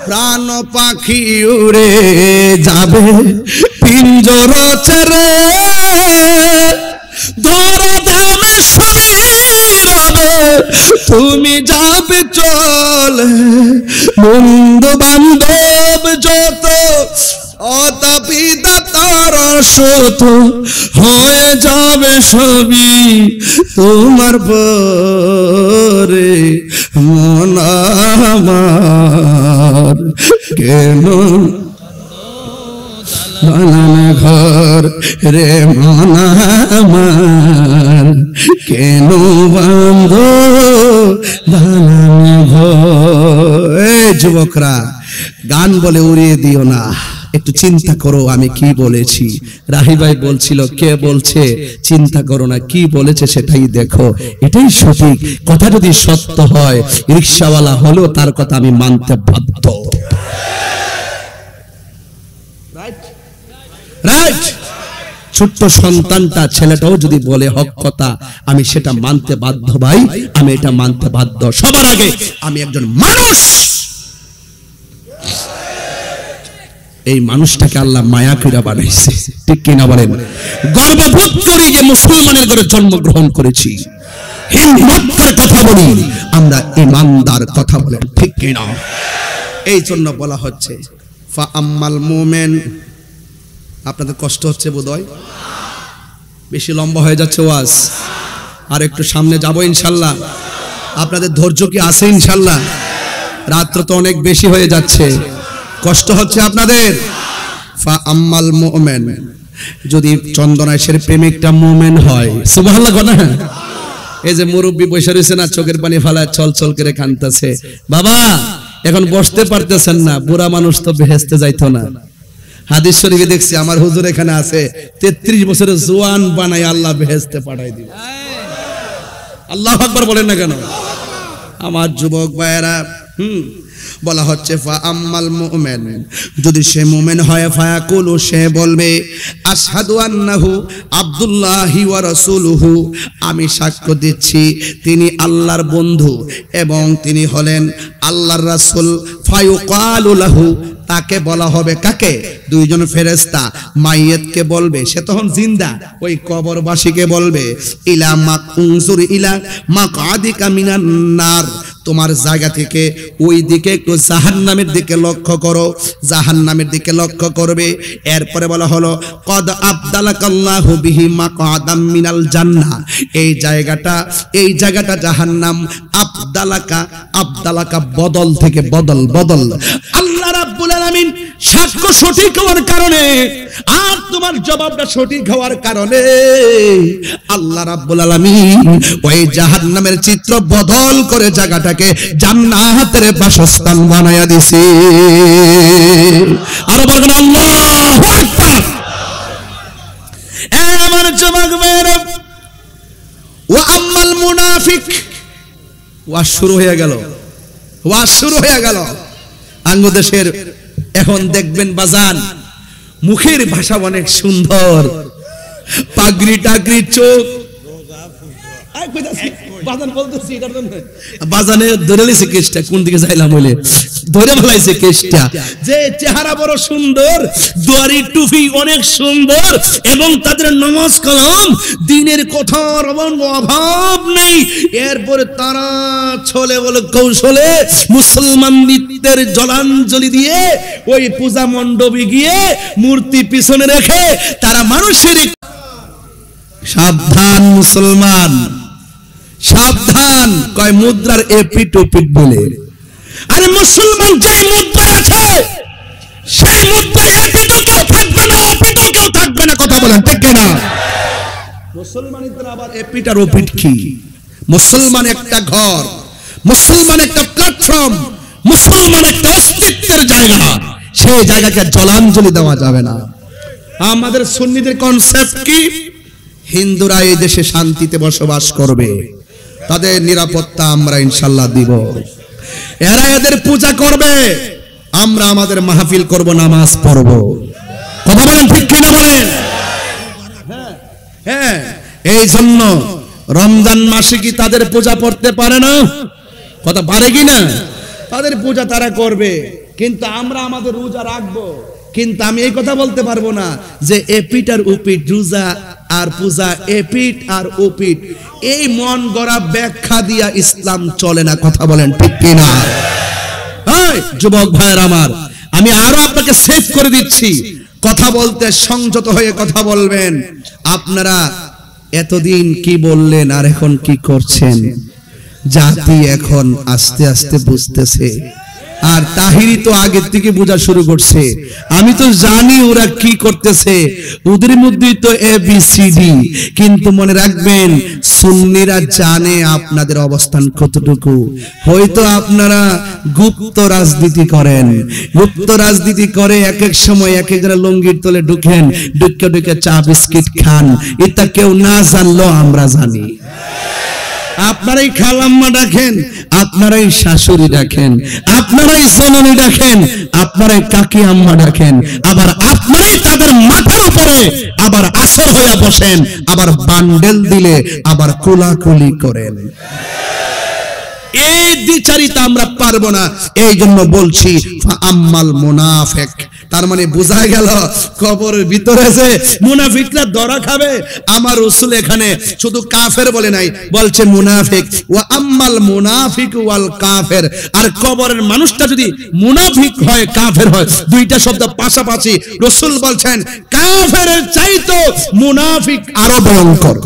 প্রাণ পাখি উড়ে যাবে পিঞ্জর ছেড়ে, ধরা ধামে সবই রবে, তুমি যাবে চলে। বন্ধু বান্ধব যত অতপিতা তার শত হয়ে যাবে সবই তোমার পরে মন আমার, কেন দালান ঘর রে মন আমার, কেন বাঁধো দালান ঘর। এই যুবকরা, গান বলে উড়িয়ে দিও না, একটু চিন্তা করো আমি কি বলেছি। রাহি ভাই বলছিল, কে বলছে চিন্তা করো না, কি বলেছে সেটাই দেখো, এটাই সঠিক কথা। যদি সত্য হয়, রিকশাওয়ালা হলেও তার কথা আমি মানতে বাধ্য। রাইট? ছোট্ট সন্তানটা, ছেলেটাও যদি বলে হক কথা, আমি সেটা মানতে বাধ্য ভাই, আমি এটা মানতে বাধ্য। সবার আগে আমি একজন মানুষ, এই মানুষটাকে আল্লাহ মায়া কইরা বানাইছে, ঠিক কিনা বলেন? গর্ববোধ করি যে মুসলমানের ঘরে জন্মগ্রহণ করেছি। হিম্মত করে কথা বলি, আমরা ঈমানদার কথা বলেন, ঠিক কিনা? এই জন্য বলা হচ্ছে ফা আম্মাল মুমিন। আপনাদের কষ্ট হচ্ছে বোধহয়, বেশি লম্বা হয়ে যাচ্ছে ওয়াজ, আর একটু সামনে যাব ইনশাল্লাহ। আপনাদের ধৈর্য কি আছে ইনশাল্লাহ? রাত্র তো অনেক বেশি হয়ে যাচ্ছে, কষ্ট হচ্ছে আপনাদের। ফা আম্মাল মুমিন, যদি চন্দনাইশের প্রেমিকটা মুমিন হয়, সুবহানাল্লাহ না? এই যে মুরব্বী বসে রয়েছে না, চোখের পানি ফালায় ছল ছল করে কাঁদতেছে, বাবা এখন বসতে পারতেছেন না, বুড়া মানুষ তো বেহেশতে যাইতো না। হাদিস শরীফে দেখছি, আমার হুজুর এখানে আছে, 33 বছরের জওয়ান বানাই আল্লাহ বেহেশতে পাঠাই দিবে। আল্লাহু আকবার বলেন না কেন? আমার যুবক ভাইয়েরা, বলা হচ্ছে ফা আম্মাল মুমিন, যদি সে মুমিন হয়, ফায়াকুলু, সে বলবে আশহাদু আন্নাহু আব্দুল্লাহি ওয়া রাসূলুহু, আমি সাক্ষ্য দিচ্ছি তিনি আল্লাহর বন্ধু এবং তিনি হলেন আল্লাহর রাসূল। ফায়ুকালু লাহু, তাকে বলা হবে, কাকে? দুইজন ফেরেশতা মাইয়াতকে বলবে, সে তখন জিন্দা, ওই কবরবাসীকে বলবে ইলা মাকুনজুর ইলা মাকআদিকা মিনান নার, তোমার জায়গা থেকে ওই দিকে একটু জাহান্নামের দিকে লক্ষ্য করো, জাহান্নামের দিকে লক্ষ্য করবে। এরপরে বলা হলো কদ আবদালাকাল্লাহু বিহি মাকআদাম মিনাল জান্নাহ, এই জায়গাটা জাহান্নাম। আবদালাকা বদল থেকে বদল। আল্লাহ রাব্বুল আলামিন সাক্ষ্য সঠিক হওয়ার কারণে আর তোমার জবাবটা সঠিক হওয়ার কারণে আল্লাহ রাব্বুল আলামিন ওই জাহান্নামের চিত্র বদল করে জায়গাটাকে জান্নাতের বাসস্থান বানায়া দিয়েছে। আর বলবেন আল্লাহু আকবার। আমার যুবক ভাইরা, ওয়া আম্মাল মুনাফিক, ওয়াজ শুরু হয়ে গেল। বাংলাদেশের এখন দেখবেন বাজান, মুখের ভাষা অনেক সুন্দর, পাগড়ি টাগড়ি চোখ, বাজানে ধরে লিছে কেসটা, কোন দিকে যাইলাম বলে ধরে ফেলাইছে কেসটা, যে চেহারা বড় সুন্দর, দাড়ি টুপি অনেক সুন্দর, এবং তাদের নামাজ কালাম দিনের কথার অভাব নেই। এরপরে তারা ছলে বলে কৌশলে মুসলমান নৃত্যের জলাঞ্জলি দিয়ে ওই পূজা মণ্ডপে গিয়ে মূর্তি পিছনে রেখে তারা মানুষের, সাবধান মুসলমান, সাবধান, কয় মুদ্রার এপিট ওপিট বলে। আরে মুসলমান যে মুদ্রা আছে সেই মুদ্রা এপিটও কেউ থাকবে না, ওপিটও কেউ থাকবে না। কথা বলেন ঠিক না? মুসলমানদের আবার এপিট আর ওপিট কি? মুসলমান একটা ঘর, মুসলমান একটা প্ল্যাটফর্ম, মুসলমান একটা অস্তিত্বের জায়গা, সেই জায়গাকে জলাঞ্জলি দেওয়া যাবে না। আমাদের সুন্নিদের কনসেপ্ট কি? হিন্দুরা এই দেশে শান্তিতে বসবাস করবে, তাদের নিরাপত্তা আমরা ইনশাআল্লাহ দিব। এরা এদের পূজা করবে, আমরা আমাদের মাহফিল করব, নামাজ পড়ব। কথা বলেন ঠিক কিনা বলেন? হ্যাঁ, এই জন্য রমজান মাসে কি তাদের পূজা পড়তে পারে না? কথা পারে কি না? তাদের পূজা তারা করবে, কিন্তু আমরা আমাদের রোজা রাখবো। কিন্তু আমি এই কথা বলতে পারবো না যে এপিট আর উপিট, রোজা আর পূজা এপিট আর উপিট, এই মন গড়া ব্যাখ্যা দিয়া ইসলাম চলে না। কথা বলেন ঠিক কিনা? যুবক ভাইয়ের আমার, আমি আরো আপনাকে সেভ করে দিচ্ছি, কথা বলতে সংযত হয়ে কথা বলবেন। আপনারা এতদিন কি বললেন আর এখন কি করছেন? জাতি এখন আস্তে আস্তে বুঝতেছে, আর তাহিরি তো আগের থেকে বোঝা শুরু করছে। আমি তো জানি ওরা কি করতেছে, ওদের মধ্যেই তো ABCD। কিন্তু মনে রাখবেন, সুন্নিরা জানে আপনাদের অবস্থান কতটুকু। হয়তো আপনারা গুপ্ত রাজনীতি করেন, গুপ্ত রাজনীতি করে এক এক সময় এক এক যারা লঙ্গির তলে ঢুকেন, ঢুকে ঢুকে চা বিস্কিট খান। এটা কেউ না জানলেও আমরা জানি। আপনারাই খালাম্মা ডাকেন, আপনারাই শাশুড়ি ডাকেন, আপনারাই জননী ডাকেন, আপনারাই কাকি আম্মা ডাকেন, আবার আপনারাই তাদের মাথার উপরে আবার আসর হয়ে বসেন, আবার বান্ডেল দিলে আবার কোলাকুলি করেন। এই দ্বিচারিতা আমরা পারবো না। এই জন্য বলছি আম্মাল মুনাফিক, তার মানে বোঝা গেল কবরের ভিতরে যে মুনাফিকরা ধরা খাবে। আমার রাসূল এখানে শুধু কাফের বলে নাই, বলছে মুনাফিক। ওয়া আম্মাল মুনাফিক ওয়াল কাফের, আর কবরের মানুষটা যদি মুনাফিক হয় কাফের হয়, দুইটা শব্দ পাশাপাশি, রাসূল বলছেন কাফেরের চাইতো মুনাফিক আরো ভয়ঙ্কর।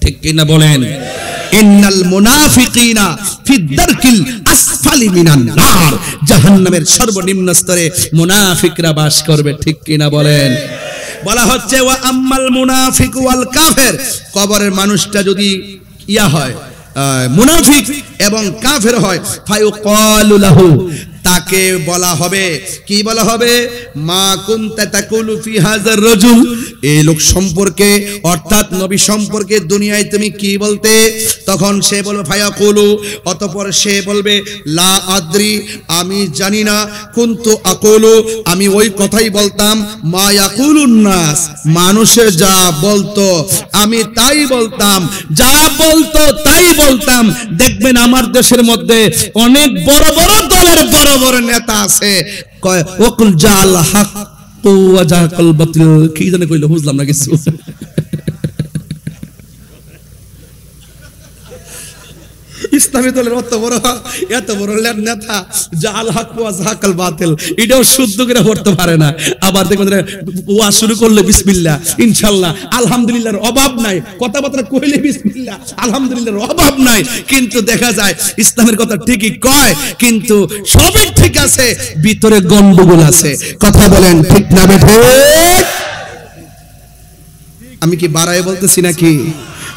ঠিক কিনা বলেন? ইন্নাল মুনাফিকিনা ফি দারকিল আসফালি মিনান নার, জাহান্নামের সর্বনিম্ন স্তরে মুনাফিকরা বাস করবে। ঠিক কিনা বলেন? বলা হচ্ছে ওয়া আম্মাল মুনাফিক ওয়াল কাফের, কবরের মানুষটা যদি ইয়া হয় মুনাফিক এবং কাফের হয়, ফায়ুকালু লাহু, তাকে বলা হবে, কি বলা হবে? মা কুনতা তাকুলু ফি হাযার রাজুল, এই লোক সম্পর্কে অর্থাৎ নবী সম্পর্কে দুনিয়ায় তুমি কি বলতে? তখন সে বলবে ফায়াকুলু, অতঃপর সে বলবে লা আদ্রি, আমি জানি না, কুনতু আকুলু, আমি ওই কথাই বলতাম, মা ইয়াকুলুন নাস, মানুষে যা বলতো আমি তাই বলতাম, যা বলতো তাই বলতাম। দেখবেন আমার দেশের মধ্যে অনেক বড় বড় দলের বড় বড় নেতা আছে, কয় ওকুল জাল হক ওয়া জাকাল বাতিল, কি জানে কইলো, বুঝলাম না কিছু। ইসলামী দলের এত বড় নেতা জাল হক ওয়া জাকাল বাতিল, এটাও শুদ্ধ করে পড়তে পারে না। আবার দেখবেন ওয়া শুরু করলে বিসমিল্লাহ, ইনশাআল্লাহ, আলহামদুলিল্লাহর অভাব নাই, কথাবার্তা কইলে বিসমিল্লাহ, আলহামদুলিল্লাহর অভাব নাই। কিন্তু দেখা যায় ইসলামের কথা ঠিকই কয়, কিন্তু সবই ঠিক আছে, ভিতরে গন্ডগোল আছে। কথা বলেন ঠিক না বেঠে? আমি কি বাড়ায় বলতেছি নাকি?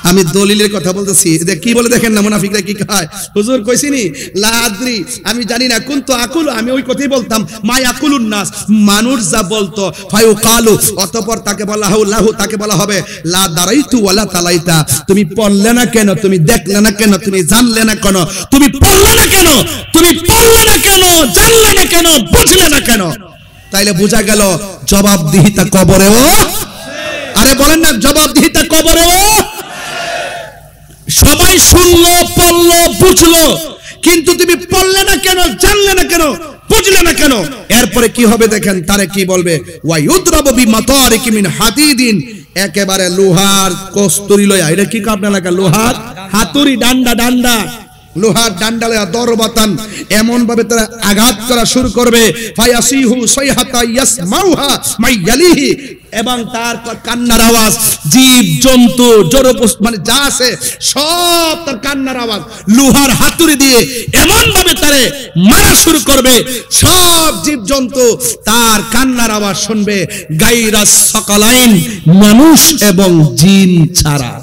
আমি দলিলের কথা বলতেছি। কি বলে দেখেন না মুনাফিকরা কি কয়? হুজুর কইছিনি লা আদ্রি, আমি জানি না, কুনতু আকুল, আমি ওই কথাই বলতাম, মা ইয়াকুলুন নাস, মানুষ যা বলতো, ফায়ুকালু, অতঃপর তাকে বলা হবে লাহু, তাকে বলা হবে লা দারাইতু ওয়ালা তালাইতা, তুমি পড়লে না কেন, তুমি দেখলে না কেন, তুমি জানলে না কেন, তুমি পড়লে না কেন, তুমি পড়লে না কেন, জানলে না কেন, বুঝলে না কেন? তাইলে বোঝা গেল জবাবদিহিতা কবরেও। আরে বলেন না, জবাবদিহিতা কবরেও। সবাই শুনলো, পড়লো, বুঝলো, কিন্তু তুমি পড়লে না কেন, জানলে না কেন, বুঝলে না কেন? এরপরে কি হবে দেখেন, তারে কি বলবে? ওয়া ইউদরাবু বিমাতারিকি মিন হাদিদিন, একেবারে লোহার কস্তুরি লয়া, এটা কি আপনার লাগা? লোহার হাতুড়ি, ডান্ডা, ডান্ডা, লোহার ডান্ডালে দরবাতান এমন ভাবে তারা আঘাত করা শুরু করবে, ফায়াসিহু সাইহাতা ইয়াসমাউহা মাইয়ালিহি, এবং তার কান্নার আওয়াজ, জীব জন্তু জড় মানে যা আছে সব তার কান্নার আওয়াজ লোহার হাতুড়ি দিয়ে এমন ভাবে তারে মারা শুরু করবে, সব জীব জন্তু তার কান্নার আওয়াজ শুনবে, গায়রাস সাকালাইন, মানুষ এবং জিন ছাড়া।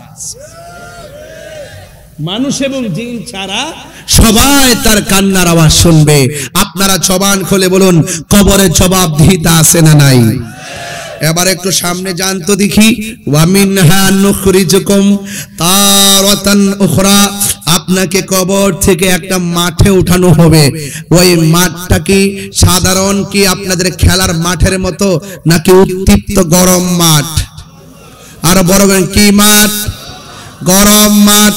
মানুষ এবং জিন ছাড়া সবাই তার কান্নার আওয়াজ শুনবে। আপনারা জবান খুলে বলুন, কবরে জবাবদিহিতা আছে না নাই? এবার একটু সামনে যান তো দেখি। ওয়া মিনহা নুখরিজুকুম তারাতান উখরা, আপনাকে কবর থেকে একটা মাঠে উঠানো হবে। ওই মাঠটা কি সাধারণ কি আপনাদের খেলার মাঠের মতো, নাকি উত্তপ্ত গরম মাঠ? আর বড় কি মাঠ? গরম মাঠ।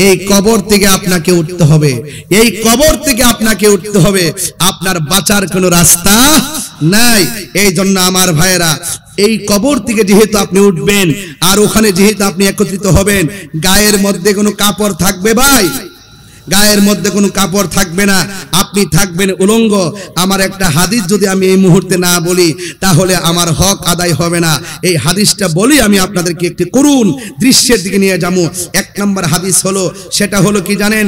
এই কবর থেকে আপনাকে উঠতে হবে, এই কবর থেকে আপনাকে উঠতে হবে, আপনার বাঁচার কোনো রাস্তা নাই। এই জন্য আমার ভাইয়েরা, এই কবর থেকে যেহেতু আপনি উঠবেন আর ওখানে যেহেতু আপনি একত্রিত হবেন, গায়ের মধ্যে কোনো কাপড় থাকবে ভাই? গায়ের মধ্যে কোনো কাপড় থাকবে না, আপনি থাকবেন উলঙ্গ। আমার একটা হাদিস যদি আমি এই মুহূর্তে না বলি তাহলে আমার হক আদায় হবে না। এই হাদিসটা বলি আমি আপনাদেরকে একটি করুণ দৃশ্যের দিকে নিয়ে যাবো। এক নম্বর হাদিস হলো, সেটা হলো কি জানেন?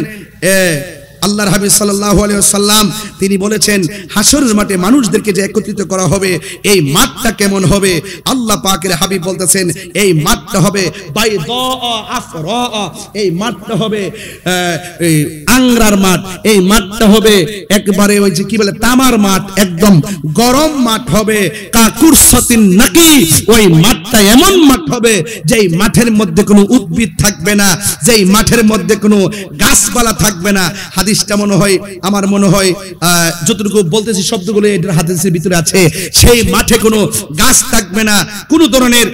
আল্লাহর হাবিব সাল্লাল্লাহু আলাইহি ওয়াসাল্লাম তিনি বলেছেন, হাসরের মাঠে মানুষদেরকে যে একত্রিত করা হবে, এই মাঠটা কেমন হবে? আল্লাহ পাকের হাবিব বলতেছেন, এই মাঠটা হবে বাইদা আফরা, এই মাঠটা হবে এই আংরার মাঠ, এই মাঠটা হবে একবারে ওই যে কি বলে তামার মাঠ, একদম গরম মাঠ হবে। কাকুরসাতিন নাকি, ওই মাঠটা এমন মাঠ হবে যেই মাঠের মধ্যে কোনো উদ্ভিদ থাকবে না, যেই মাঠের মধ্যে কোনো গাছপালা থাকবে না। হাদিসটা মনে হয়, আমার মনে হয় যতটুকু বলতেছি শব্দগুলো এর হাদিসের ভিতরে আছে, সেই মাঠে কোনো গাছ থাকবে না, কোনো ধরনের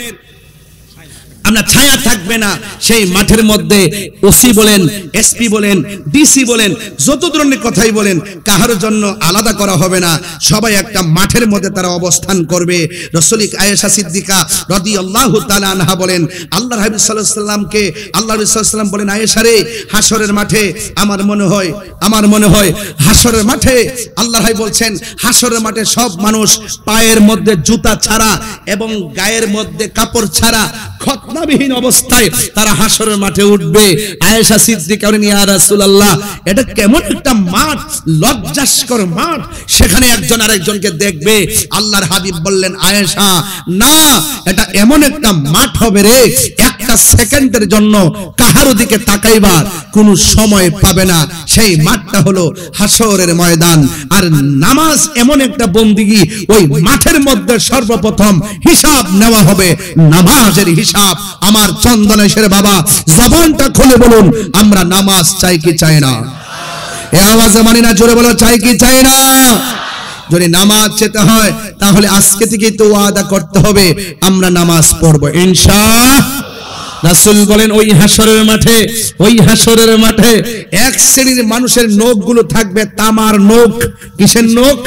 আমরা ছায়া থাকবে না। সেই মাঠের মধ্যে ওসি বলেন, এসপি বলেন, ডিসি বলেন, যত ধরনের কথাই বলেন, কাহার জন্য আলাদা করা হবে না, সবাই একটা মাঠের মধ্যে তারা অবস্থান করবে। রাসূল আয়েশা সিদ্দিকা রাদিয়াল্লাহু তাআলা আনহা বলেন, আল্লাহর হাবিব সাল্লাল্লাহু আলাইহি ওয়াসাল্লামকে আল্লাহর রাসূল সাল্লাল্লাহু আলাইহি ওয়াসাল্লাম বলেন, আয়েশা রে, হাসরের মাঠে আমার মনে হয় হাসরের মাঠে আল্লাহর হাবিব বলছেন, হাসরের মাঠে সব মানুষ পায়ের মধ্যে জুতা ছাড়া এবং গায়ের মধ্যে কাপড় ছাড়া খতনাবিহীন অবস্থায় তারা হাসরের মাঠে উঠবে। আয়েশা সিদ্দিকা বলেন, ইয়া রাসূলুল্লাহ, এটা কেমন একটা মাঠ, লজ্জাস্কর মাঠ, সেখানে একজন আরেকজনকে দেখবে। আল্লাহর হাবিব বললেন, আয়েশা না, এটা এমন একটা মাঠ হবে রে, একটা সেকেন্ডের জন্য কাহারো দিকে তাকাইবার কোনো সময় পাবে না। সেই মাঠটা হলো হাসরের ময়দান। আর নামাজ এমন একটা বন্দিগি, ওই মাঠের মধ্যে সর্বপ্রথম হিসাব নেওয়া হবে, নামাজের হিসাব। আমার চন্দনেশের বাবা, জবানটা খুলে বলুন, আমরা নামাজ চাই কি চাই না? এই আওয়াজে মানি না, জোরে বলো, চাই কি চাই না? যদি নামাজ চেতে হয় তাহলে আজকে থেকে তো ওয়াদা করতে হবে, আমরা নামাজ পড়বো ইনশাআল্লাহ। রাসূল বলেন, ওই হাসরের মাঠে এক শ্রেণীর মানুষের নখগুলো থাকবে তামার নখ। কিসের নখ?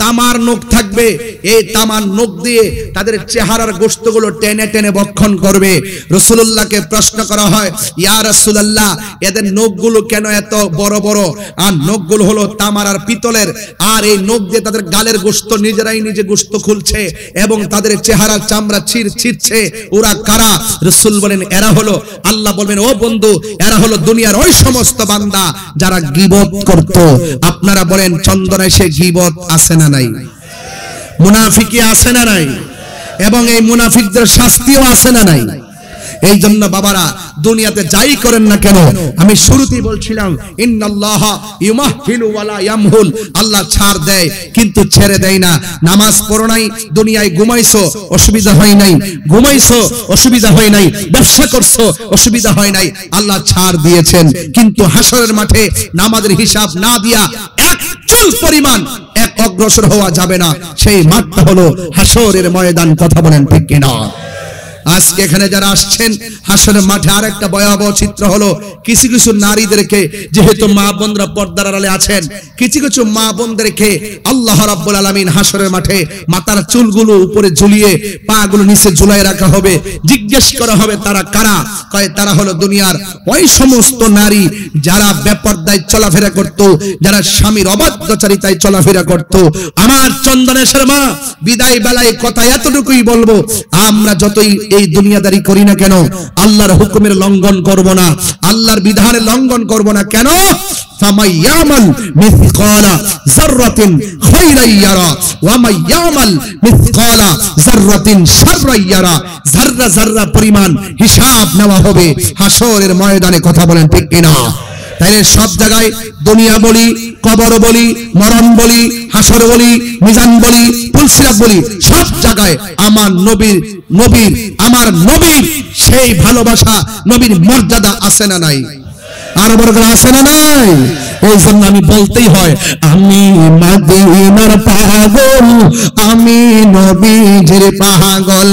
তামার নখ থাকবে। এই তামার নখ দিয়ে তাদের চেহারার গোশতগুলো টেনে টেনে ভক্ষণ করবে। রাসূলুল্লাহকে প্রশ্ন করা হয়, ইয়া রাসূলুল্লাহ, এদের নখগুলো কেন এত বড় বড়? আর নখগুলো হলো তামার আর পিতলের, আর এই নখ দিয়ে তাদের গালের গোশত নিজেরাই নিজে গোশত খুলছে এবং তাদের চেহারার চামড়া ছিঁড়ছে। ওরা কারা? রাসূল বলেন, এরা হলো, আল্লাহ বলবেন, ও বন্ধু, এরা হলো দুনিয়ার ওই সমস্ত বান্দা যারা গীবত করত। আপনারা বলেন, চন্দনায় সে গীবত আছে না নাই? মুনাফিকি আছে না নাই? এবং এই মুনাফিকদের শাস্তিও আছে না নাই? এই জন্য বাবারা, দুনিয়াতে যাই করেন না কেন, আমি শুরুতেই বলছিলাম, ইন্নাল্লাহা ইউমাহহিলু ওয়ালা ইয়ামহুল, আল্লাহ ছাড় দেয় কিন্তু ছেড়ে দেয় না। নামাজ পড়ো নাই, দুনিয়ায় ঘুমাইছো, অসুবিধা হয় নাই, ঘুমাইছো, অসুবিধা হয় নাই, ব্যবসা করছো, অসুবিধা হয় নাই, আল্লাহ ছাড় দিয়েছেন। কিন্তু হাসরের মাঠে নামাজের হিসাব না দিয়া এক চুল পরিমাণ এক অগ্রসর হওয়া যাবে না। সেই মাঠটা হলো হাসরের ময়দান। কথা বলেন ঠিক কিনা? আজকে এখানে যারা আসছেন হাসরের মাঠে আরেকটা ভয়াবহ চিত্র হলো কিছু কিছু নারীদেরকে, যেহেতু মা বোনরা পর্দার আড়ালে আছেন, কিছু কিছু মা বোনদেরকে আল্লাহ রাব্বুল আলামিন হাসরের মাঠে মাথার চুলগুলো উপরে ঝুলিয়ে পাগুলো নিচে ঝুলাই রাখা হবে। জিজ্ঞেস করা হবে তারা কারা? কয় তারা হলো দুনিয়ার ওই সমস্ত নারী যারা বেপরদায় চলাফেরা করত, যারা স্বামীর অবাধ্যচারিতায় চলাফেরা করত। আমার চন্দনেশ্বর মা, বিদায় বেলায় কথা এতটুকুই বলবো, আমরা যতই এই দুনিয়াদারি করি না কেন, আল্লাহর হুকুমের লঙ্ঘন করব না, আল্লাহর বিধানের লঙ্ঘন করব না। কেন? ফামাইয়ামাল মিসকালা যাররাতিন খায়রান ইয়ারা ওয়া মাইয়ামাল মিসকালা যাররাতিন শাররান ইয়ারা। যাররা যাররা পরিমাণ হিসাব নেওয়া হবে হাসরের ময়দানে। কথা বলেন ঠিক কিনা? তাইলে সব জায়গায় দুনিয়া বলি, কবর বলি, মরণ বলি, হাসর বলি, মিজান বলি, পুলসিরাত বলি, সব জায়গায় আমার নবীর আমার নবীর সেই ভালোবাসা, নবীর মর্যাদা আছে না নাই? আর বড় করে আছে না নাই? এই জন্য আমি বলতেই হয়, আমি মদিনার পাগল, আমি নবীজির পাগল,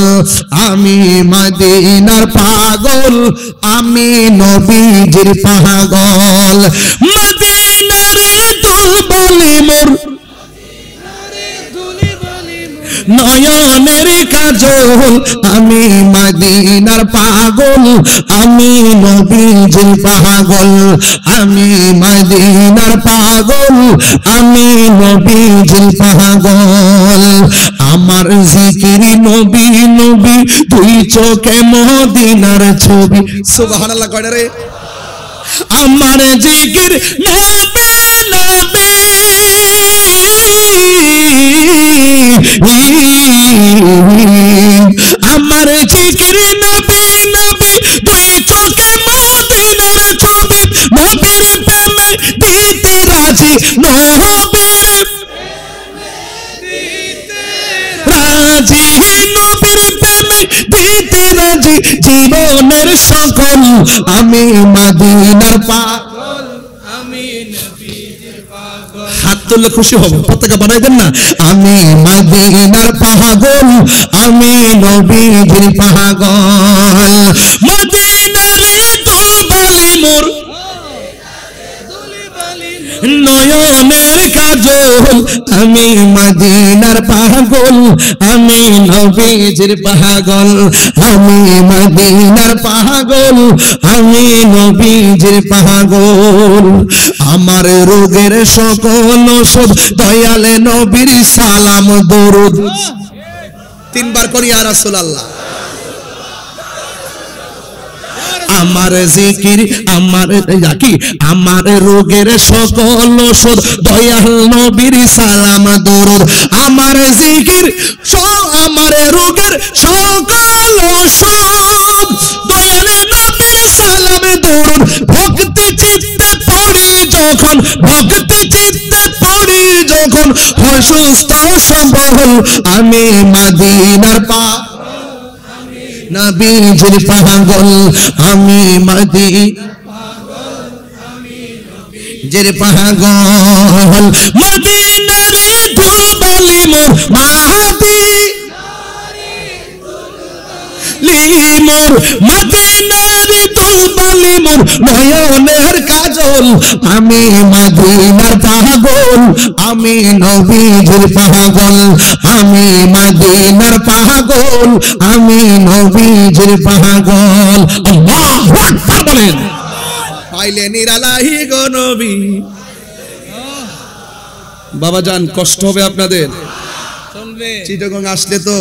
আমি মদিনার পাগল, আমি নবীজির পাগল। মদিনার দুলবলি মোর, নয়নের কাজল, আমি মদিনার পাগল, আমি নবীজির পাগল, আমি মদিনার পাগল, আমি নবীজির পাগল। আমার জিকির নবী নবী, দুই চোখে মদিনার ছবি। সুবহানাল্লাহ কয় রে? আমার জিকির নবী নবী, আমার জিকির নবী নবী, দুই চোখে মদিনার ছবি। নবীর প্রেমে দিতে রাজি, নবীর রাজি, নবীর প্রেমে দিতে রাজি, জীবনের সকল। আমি মদিনার পাগল, আমি নবীজির পাগল। হাত তুললে খুশি হব, পতাকা বানাই দেন না। আমি মদিনার পাগল, আমি নবীজির পাগল। মদিনার দুলবলি মোর, নয়নের কাজল, আমি মদিনার পাগল, আমি নবীজির পাগল, আমি মদিনার পাগল, আমি নবীজির পাগল। আমার রোগের সকল ওষুধ, দয়ালে নবীর সালাম দরুদ। তিনবার করি ইয়া রাসূলুল্লাহ। আমার জিকির, আমার কি, আমার রোগের সকল ওষুধ, দয়াল নবীর সালাম দরুদ। আমার জিকির, আমার রোগের সকল ওষুধ, দয়াল নবীর সালাম দরুদ। ভক্তি চিত্তে পড়ি যখন, ভক্তি চিত্তে পড়ি যখন, হয় সুস্থ সবল। আমি মদিনার নবীজির পাগল, আমি মদিনার পাগল, আমি নবীজির পাগল। মদিনার দুলবলি মোর, মোর মদিনার দুলবলি মোর, নয়নের কাজল। আমি মদিনার পাগল, আমি নবীজির পাগল, আমি মদিনার পাগল, আমি নবীজির পাগল। আল্লাহু আকবার বলেন। পাইলে নিরালাহি গো নবী। বাবা জান, কষ্ট হবে আপনাদের, চলবে। চিটাগং আসলে তো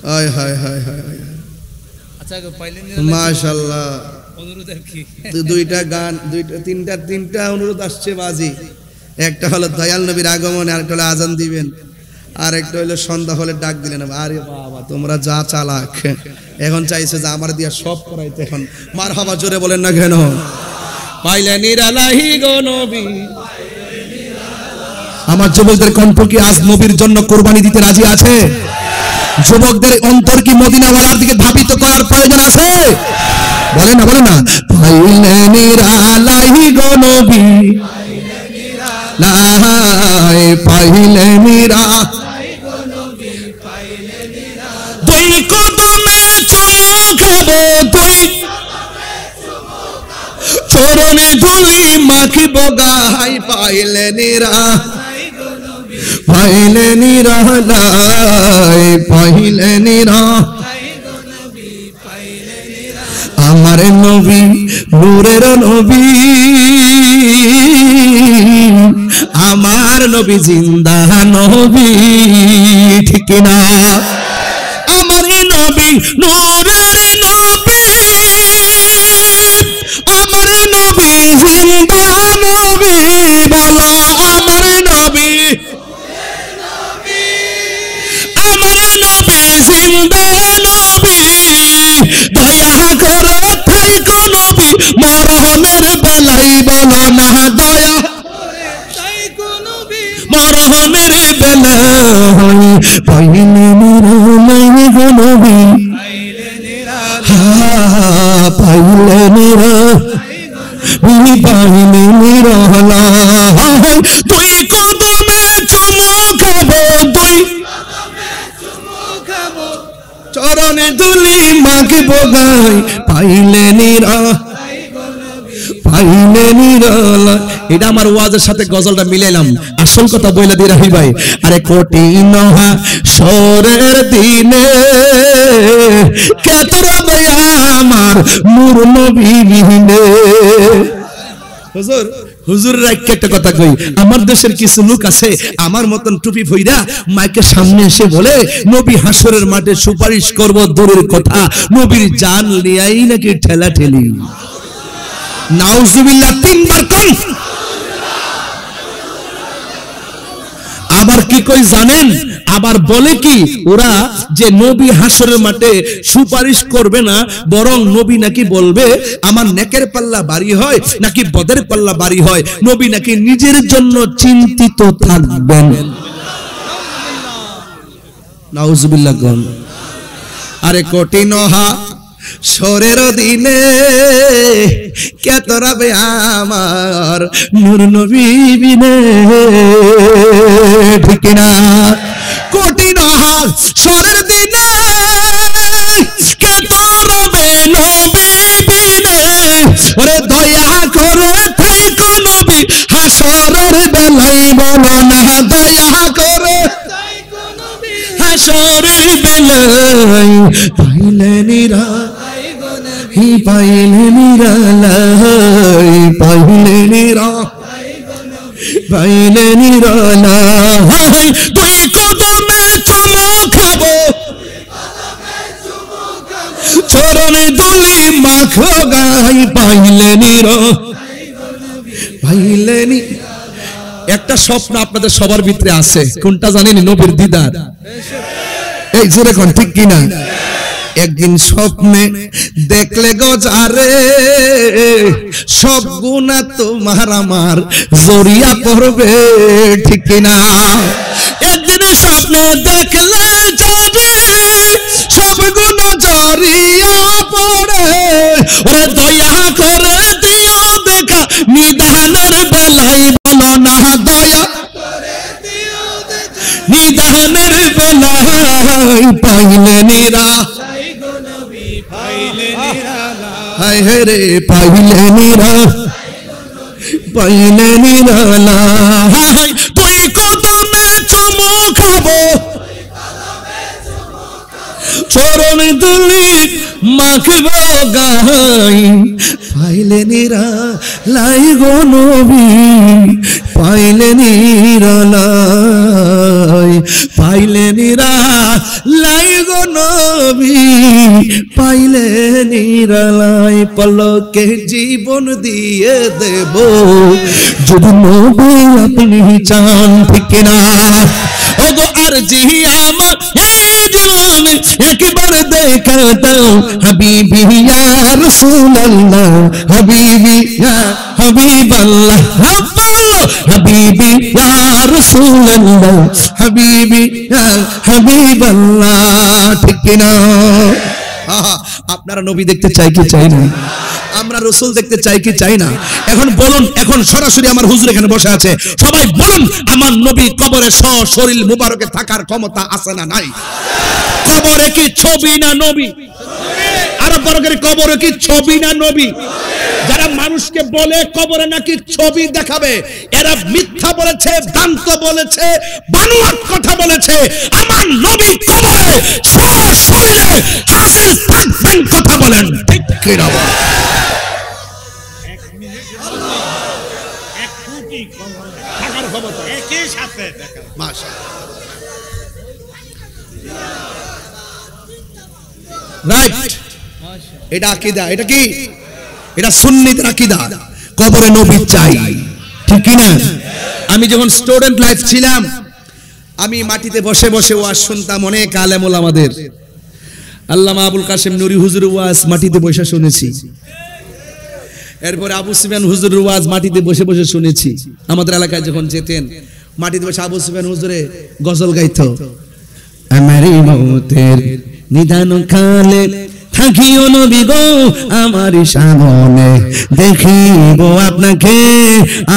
হায় হায় হায় হায়, আচ্ছা পাইলে মাশাআল্লাহ। অনুরোধ কি, দুইটা গান, তিনটা অনুরোধ আসছে বাজি। একটা হলো দয়াল নবীর আগমনে, আরেকটা হলো আজান দিবেন, আর একটা হলো সন্ধ্যা হলে ডাক দিলেন। আরে বাবা, তোমরা যা চালাক, এখন চাইছে যে আমার দিয়া সব করাইতে। এখন মারহাবা জোরে বলেন না কেন? পাইলে নিরালাহি গো নবী। আমার যুবকদের কণ্ঠ কি আজ নবীর জন্য কোরবানি দিতে রাজি আছে? যুবকদের অন্তর কি মদিনাওয়ালার দিকে ধাবিত করার প্রয়োজন আছে? বলেন না, বলেন না। পাইলে নিরালাহি গো নবী, পাইলে নিরা, দুই চরণে ধুলি মাখিব গাই পাইলে নিরা পাইলে নিরালাই পাইলে নিরা আমার নবী নূরের নবী আমার নবী জিন্দা নবী ঠিক না আমার নবী নূরের নবী আমার নবী জিন্দা নবী বলো আমার নবী আমার নবী জিন্দা নবী দয়া করে থাইকো নবী মরহমের বেলাই বলো না দয়া মরহমের বেলাই পাইলে নিরালাই গো নবী পাইলে নিরালাই পাইলে নিরালাই তুই কদমে চুমু খাবো তুই চরণে ধুলি মাখিব গাই পাইলে নিরালাই পাইলে নিরালাই। এটা আমার ওয়াজের সাথে গজলটা মিলাইলাম, আসল কথা বইলা দিয়ে রাহি ভাই। আরে কঠিন হাসরের দিনে কত রবে আমার নূর নবী বিনে। হুজুর হুজুরের একটা কথা কই, আমার দেশের কিছু লোক আছে আমার মতন টুপি পইরা মাইকের সামনে এসে বলে নবী হাসরের মাঠে সুপারিশ করব, দূরের কথা নবীর জান নিয়াই নাকি ঠেলা ঠেলি। নাউজুবিল্লাহ তিনবার কোন। আবার কি কই জানেন, আবার বলে কি ওরা যে নবী হাসরের মাঠে সুপারিশ করবে না, বরং নবী নাকি বলবে আমার নেকের পাল্লা ভারী হয় নাকি বদের পাল্লা ভারী হয়, নবী নাকি নিজের জন্য চিন্তিত থাকবেন। নাউজুবিল্লাহ কোন। আরে কঠিন হাসরের দিনে কে তোরাবে আমার নূর নবী বিনে ঠিক না। কঠিন হাসরের দিনে কে তোরাবে নবী বিনে, ওরে দয়া করে থাইকো নবী হাসরের বেলায় বলো না দয়া করে হাসরের বেলায় পাইলে নিরালাই পাইলে নিরালাই পাইলে নিরালাই পাইলে নিরালাই তুই কদমে চুমু খাবো চরণে ধুলি মাখো গাই পাইলে নিরালাই পাইলে নিরালাই। একটা স্বপ্ন আপনাদের সবার ভিতরে আছে, কোনটা জানেন? নবীর দিদার। এই জোরে কোন ঠিক কিনা? একদিন স্বপ্নে দেখলে গজারে সব গুনাহ তোমার আমার জড়িয়া পড়বে ঠিক কিনা। একদিন স্বপ্নে দেখলে যাবে সব গুনাহ জড়িয়া পড়ে, ওরে দয়া করে দিও দেখা নিদানের বেলায় বলো না দয়া নিদানের বেলায় পাইলে নিরালাই হায় হায় রে পাইলে নিরালাই পাইলে নিরালাই তুই কদমে চুমু খাবো চরণে ধুলি মাখিব গাই পাইলে নিরালাই গো নবী পাইলে নিরালাই পাইলে নিরালাই গো নবী পাইলে নিরালাই পলকে জীবন দিয়ে দেব যদি নবী আপনি চান ঠিক না। ওগো আর জি আমার এই জীবন একবার দেখা দাও হাবিবি ইয়া রাসূলুল্লাহ হাবিবি ইয়া হাবিবাল্লাহ হাবিবি ইয়া রাসূলুল্লাহ হাবিবি ইয়া হাবিবাল্লাহ ঠিক না। আপনারা নবী দেখতে চাই কি চাই না? আমরা রাসূল দেখতে চাই কি চাই না? এখন বলুন, এখন সরাসরি আমার হুজুর এখানে বসে আছে, সবাই বলুন আমার নবী কবরে শরীর মুবারকে থাকার ক্ষমতা আছে না নাই? কবরে কি ছবি না নবী? আর বড় করে কবরে কি ছবি না নবী? যারা মানুষকে বলে কবরে নাকি ছবি দেখাবে, এরা মিথ্যা বলেছে, ভ্রান্ত বলেছে, বানোয়াট কথা বলেছে। আমার নবী কবরে সশরীরে হাজির থাকবেন, কথা বলেন ঠিক কি না? রাইট, এটা আকীদা। এটা কি? এটা সুন্নিদের আকীদা, কবরে নবী চাই, ঠিক কি না? আমি যখন স্টুডেন্ট লাইফ ছিলাম, আমি মাটিতে বসে বসে ওয়াজ শুনতাম। অনেক আলেম ওলামাদের, আল্লামা আবুল কাসেম নুরি হুজুর ওয়াজ মাটিতে বসে শুনেছি। এরপরে আবু সুফিয়ান হুজুরের ওয়াজ মাটিতে বসে বসে শুনেছি। আমাদের এলাকায় যখন যেতেন, মাটিতে বসে আবু সুফিয়ান হুজুরে গজল গাইতো। আমারই মৌতের নিদান কালে থাকিও নবী গো আমার সামনে, দেখিব আপনাকে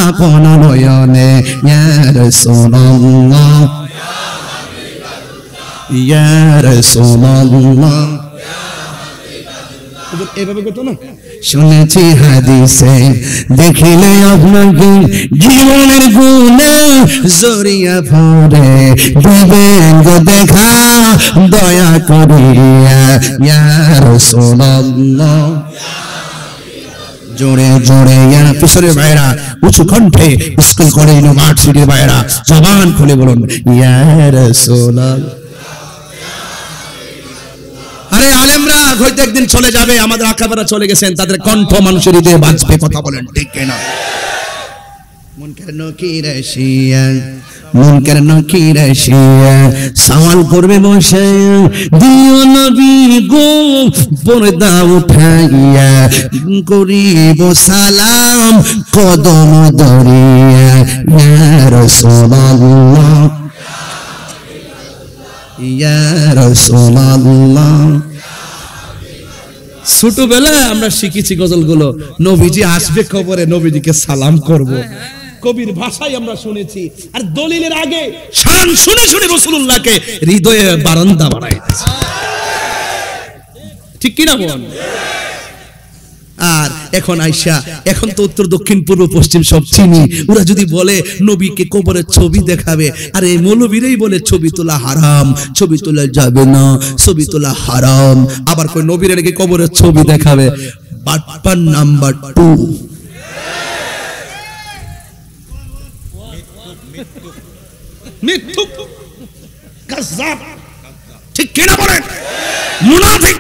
আপন নয়নে, ইয়া রাসূলুল্লাহ ইয়া রাসূলুল্লাহ। এভাবে করতো না? শুনেছি হাদিসে, দেখিলে আপনাকে জীবনের গুণে জড়িয়া পড়ে, দিবেন গো দেখা দয়া করিয়া, ইয়া রাসূলুল্লাহ। জোরে জোরে ইয়া পিছনের ভাইরা উঁচু কণ্ঠে, স্কুল কলেজ ইউনিভার্সিটির ভাইরা জবান খুলে বলুন, ইয়া রাসূলুল্লাহ। আরে আলেমরা হয়তো একদিন চলে যাবে, আমাদের আকাবেরা চলে গেছেন, তাদের কণ্ঠ মানুষের হৃদয়ে বাজবে, কথা বলেন ঠিক কিনা? মুনকার নকির আসিয়া, মুনকার নকির আসিয়া সওয়াল করবে বসে, দিও নবী গো পর্দা উঠাইয়া, করিব সালাম কদম ধরিয়া, ইয়া রাসূলুল্লাহ ইয়া রাসূলুল্লাহ। ছোটবেলায় আমরা শিখেছি গজলগুলো, নবীজি আসবে কবরে, নবীজিকে সালাম করব, কবির ভাষায় আমরা শুনেছি। আর দলিলের আগে শান শুনে শুনে রাসূলুল্লাহকে হৃদয়ে বারান্দা বানাই দিয়েছে, ঠিক কি না বল? আর এখন আইসা, এখন তো উত্তর দক্ষিণ পূর্ব পশ্চিম সব চিনি, ওরা যদি বলে নবীকে কবরের ছবি দেখাবে, আর এই মৌলবীরাই বলে ছবি তোলা হারাম, ছবি তোলা যাবে না, ছবি তোলা হারাম। আবার কই নবীর নাকি কবরের ছবি দেখাবে। বাটপার নাম্বার 2। মিথ্যুক, কাযাব, ঠিক কি না বলেন? মুনাফিক।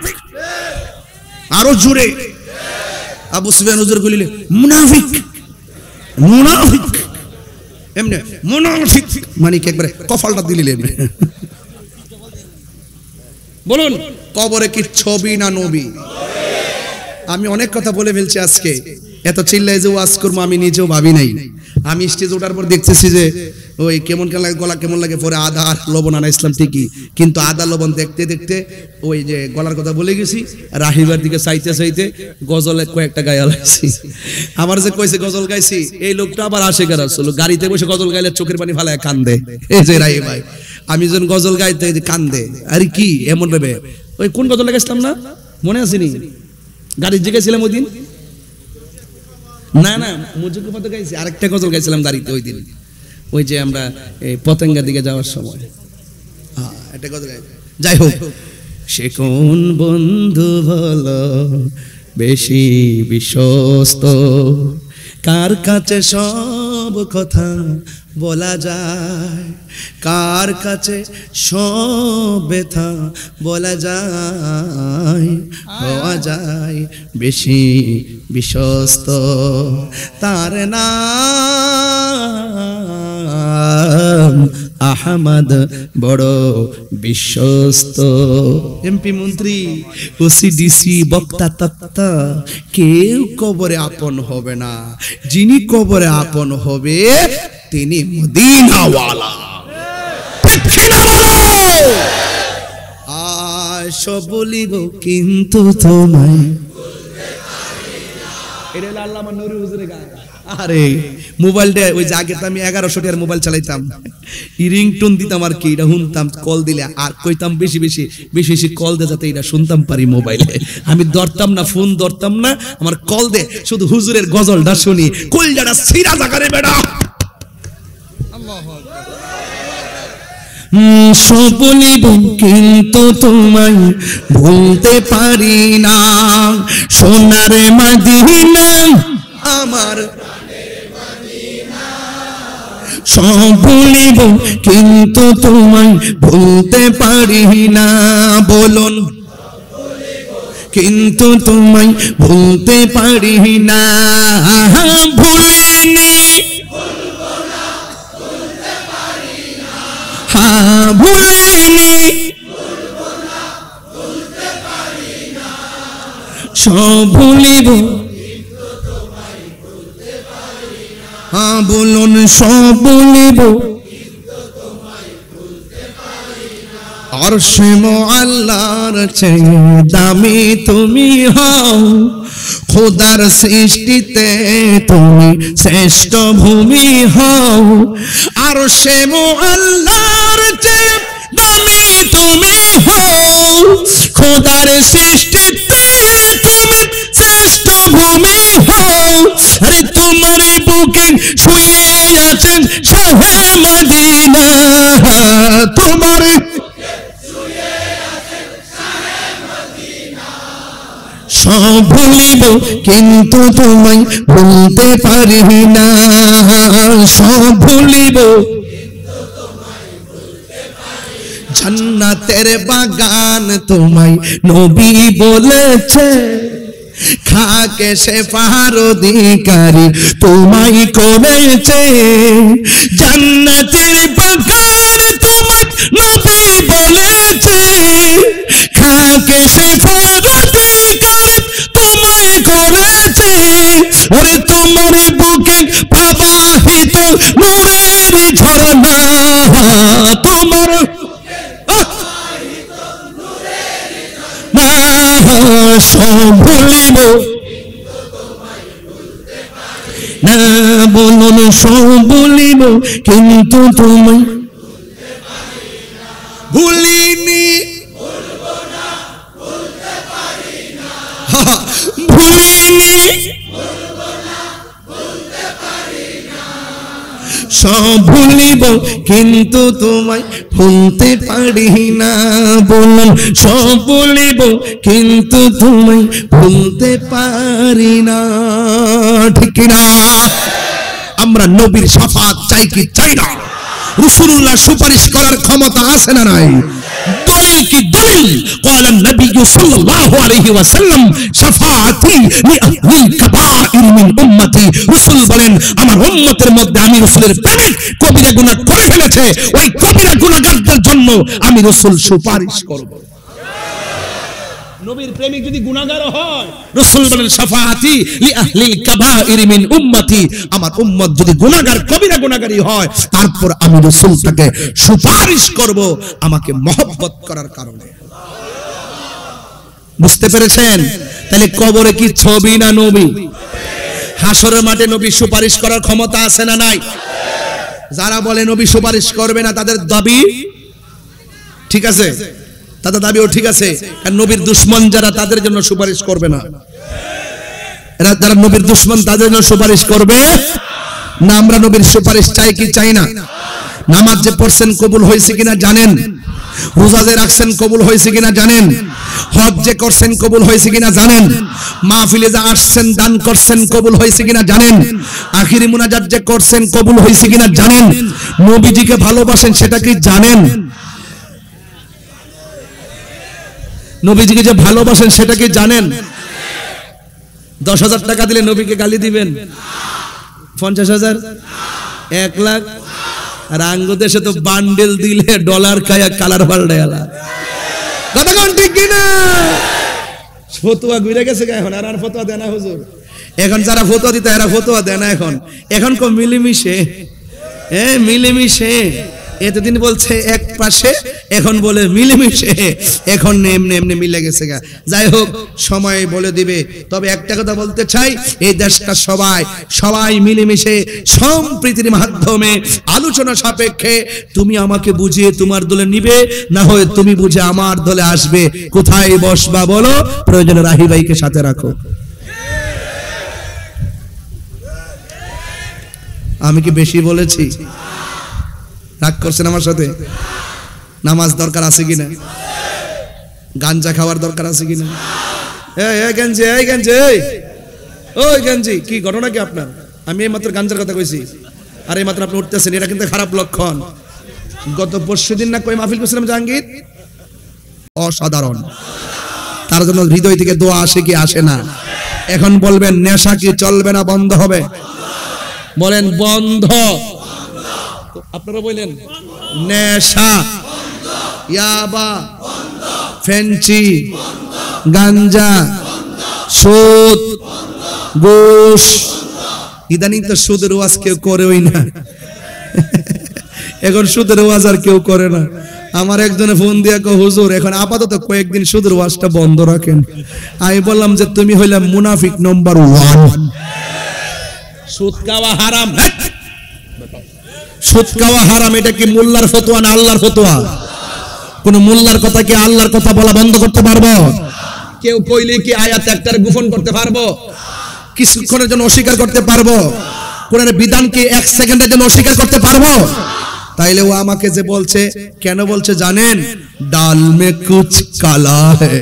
আরো জোরে আবু সুফিয়ান হুজুর কইলে মুনাফিক, মুনাফিক, এমনি মুনাফিক মানে কি একবারে কফলটা দিলেন। বলুন, কবরে কি ছবি না নবী? আমি অনেক কথা বলে ফেলছি আজকে, এত চিল্লায় যে ওয়াজ করবো আমি নিজেও ভাবি নাই। আমি স্টেজ ওঠার পর দেখতেছি যে ওই কেমন লাগে, গলা কেমন লাগে, পরে আদা আর লবণ আনা ইসলাম ঠিকই, কিন্তু আদা লবণ দেখতে দেখতে ওই যে গলার কথা বলে গেছি, রাহিবার দিকে চাইতে চাইতে গজলে কয়েকটা গায়ে লাইছি। আমার যে কইছে গজল গাইছি, এই লোকটা আবার আশেকের আসলো, গাড়িতে বসে গজল গাইলে চোখের পানি ফালায় কান্দে। এই যে রাহি ভাই, আমি যখন গজল গাইতে কান্দে, আরে কি এমন ভেবে। ওই কোন গজল গাইছিলাম না মনে আসেনি? গাড়ির যে গেছিলাম ওই দিন, না না মুজুকে পথে গাইছি, আরেকটা গজল গাইছিলাম গাড়িতে ওই দিন, ওই যে আমরা এই পতেঙ্গার দিকে যাওয়ার সময় একটা গজল গাই। যাই হোক, সে কোন বন্ধু বলো বেশি বিশ্বস্ত, কার কাছে সব কথা বলা যায়, কার কাছে সব ব্যথা বলা যায়, হওয়া যায় বেশি বিশ্বস্ত, তার নাম আহমদ বড় বিশ্বস্ত। এমপি মন্ত্রী ওসিডিসি বক্তা তক্তা কেউ কবরে আপন হবে না, যিনি কবরে আপন হবে তিনি মদিনাওয়ালা। আশা বলিব কিন্তু তোমায়, এটা আল্লামা নুরি হুজুরের গান। আরে মোবাইলটা ওই যে আগে তো আমি 1100 টাকার মোবাইল চালাইতাম, রিংটোন দিতাম আর কি, এটা শুনতাম, কল দিলে আর কইতাম বেশি বেশি বেশি বেশি কল দে যাতে এটা শুনতাম পারি মোবাইলে। আমি ধরতাম না, ফোন ধরতাম না, আমার কল দে শুধু হুজুরের গজলটা শুনি, কলজাটা সিরা জাগারে বেড়া। বলিব কিন্তু তোমায় ভুলতে পারি না, সোনার মদিনা আমার সব বলিব কিন্তু তোমায় ভুলতে পারি না, বলুন কিন্তু তোমায় ভুলতে পারি না, ভুলিনি ভুলিনি সব ভুলিব, হ্যাঁ বলুন সব বলিব, আরশে মুআল্লার চেয়ে দামি তুমি হও, খোদার সৃষ্টিতে তুমি শ্রেষ্ঠ ভূমি হও, আরশে মুআল্লার চেয়ে দামি তুমি হও, খোদার সৃষ্টিতে তুমি শ্রেষ্ঠ ভূমি হও, আরে তোমার বুকে শুয়ে আছেন শাহে মদিনা, তোমার সব ভুলিব কিন্তু তোমায় ভুলতে পারি না, সব ভুলিব জান্নাতের বাগান তোমায় নবী বলেছে, খাকে শেফার অধিকারী তোমায় করেছে, জান্নাতের বাগান তোমায় নবী বলেছে, খাকে শেফার অধিকারী তোমায় করেছে, ওরে তোমার বুকে প্রবাহিত নূরের ঝরনা, তোমার সব ভুলিব না, বলুন সব বলিব কিন্তু তোমায় ভুলিনি, ভুলিনি সব ভুলিব কিন্তু তোমায় ভুলতে পারি না, বলুন সব বলিব কিন্তু তোমায় ভুলতে পারি না, ঠিক না? আমরা নবীর শাফাত চাই কি চাই না? রাসূলুল্লাহ সুপারিশ করার ক্ষমতা আছে না নাই? দলিল কি দলিল? قال النبي صلى الله عليه وسلم শাফাআতি লিআহলিল কাবাইর মিন উম্মতি, রাসূল বলেন আমার উম্মতের মধ্যে আমি রাসূলের প্রেমিক কবিরা গুনাহ করে ফেলেছে, ওই কবিরা গুনাহগারদের জন্য আমি রাসূল সুপারিশ করব। নবীর প্রেমিক যদি গুনাহগার হয়, রাসূল বলেন শাফাআতি লিআহলিল কাবাইর মিন উম্মতি, আমার উম্মত যদি গুনাহগার কবিরা গুনাহগারী হয়, তারপর আমি রাসূল তাকে সুপারিশ করব আমাকে মহব্বত করার কারণে। বুঝতে পেরেছেন? তাহলে কবরে কি ছবি না নবী? হাসরের মাঠে নবী সুপারিশ করার ক্ষমতা আছে না নাই? যারা বলে নবী সুপারিশ করবে না তাদের দাবি ঠিক আছে, তাদের দাবিও ঠিক আছে, কারণ নবীর দুশমন যারা তাদের জন্য সুপারিশ করবে না, এরা যারা নবীর দুশমন তাদের জন্য সুপারিশ করবে না। আমরা নবীর সুপারিশ চাই কি চাই না? নামাজ যে পড়ছেন কবুল হয়েছে কিনা জানেন? রোজা যে রাখছেন কবুল হয়েছে কিনা জানেন? হজ যে করছেন কবুল হয়েছে কিনা জানেন? মাহফিলে যা আসছেন দান করছেন কবুল হয়েছে কিনা জানেন? আখিরি মুনাজাত যে করছেন কবুল হয়েছে কিনা জানেন? নবীজিকে ভালোবাসেন সেটা কি জানেন? নবীজিকে যে ভালোবাসেন সেটা কি জানেন? 10,000 টাকা দিলে নবীকে গালি দিবেন? 50,000, 1 লাখ? আর আঙ্গুদেশে তো বান্ডেল দিলে ডলার খায়া কালার পাল্টায়ালা, কথা কোন ঠিক কিনা? ফতোয়া ঘুরে গেছে এখন, আর ফতোয়া দেয় না হুজুর। এখন যারা ফতোয়া দিতে এরা ফতোয়া দেয় না এখন, এখন কো মিলেমিশে, মিলেমিশে এতদিন বলছে এক পাশে, এখন বলে মিলেমিশে, এখন এমনি এমনি মিলে গেছে গা। যাই হোক, সময় বলে দিবে। তবে একটা কথা বলতে চাই, এই দেশটা সবাই মিলেমিশে সম্প্রীতির মাধ্যমে আলোচনা সাপেক্ষে তুমি আমাকে বুঝিয়ে তোমার দলে নিবে, না হয় তুমি বুঝে আমার দলে আসবে। কোথায় বসবা বলো, প্রয়োজনে রাহি ভাইকে সাথে রাখো। আমি কি বেশি বলেছি? রাগ করছেন আমার সাথে? নামাজ দরকার আছে কিনা? গাঞ্জা খাওয়ার দরকার আছে কিনা? এই গেঞ্জি, ওই গেঞ্জি, কি ঘটনা কি আপনার? আমি এই মাত্র গাঞ্জার কথা কইছি, আর এই মাত্র আপনি উঠতেছেন, এটা কিন্তু খারাপ লক্ষণ। গত পরশুদিন না কই মাহফিল করছিলাম জাহাঙ্গীর, অসাধারণ। তার জন্য হৃদয় থেকে দোয়া আসে কি আসে না? এখন বলবেন নেশা কি চলবে না বন্ধ হবে? বলেন বন্ধ। আপনারা বলেন নেশা, ইয়াবা, ফেন্সি, গাঞ্জা, সুদ, ঘুষ। ইদানিং তো সুদের ওয়াজ কেউ করেই না। এখন সুদের ওয়াজ আর কেউ করে না। আমার একজনে ফোন দিয়ে কো, হুজুর এখন আপাতত কয়েকদিন সুদের ওয়াজটা বন্ধ রাখেন। আমি বললাম যে তুমি হইলে মুনাফিক নম্বর 1। সুদ খাওয়া হারাম, সুদ খাওয়া হারাম। এটা কি মোল্লার ফতোয়া না আল্লাহর ফতোয়া? কোন মোল্লার কথা কি আল্লাহর কথা বলা বন্ধ করতে পারবো? কেউ কইলে কি আয়াত একটার গোপন করতে পারবো? কিছুক্ষণের জন্য অস্বীকার করতে পারবো? কোরআনের বিধান কি 1 সেকেন্ডের জন্য অস্বীকার করতে পারবো? তাইলে ও আমাকে যে বলছে, কেন বলছে জানেন? ডাল মে কুছ কালা है।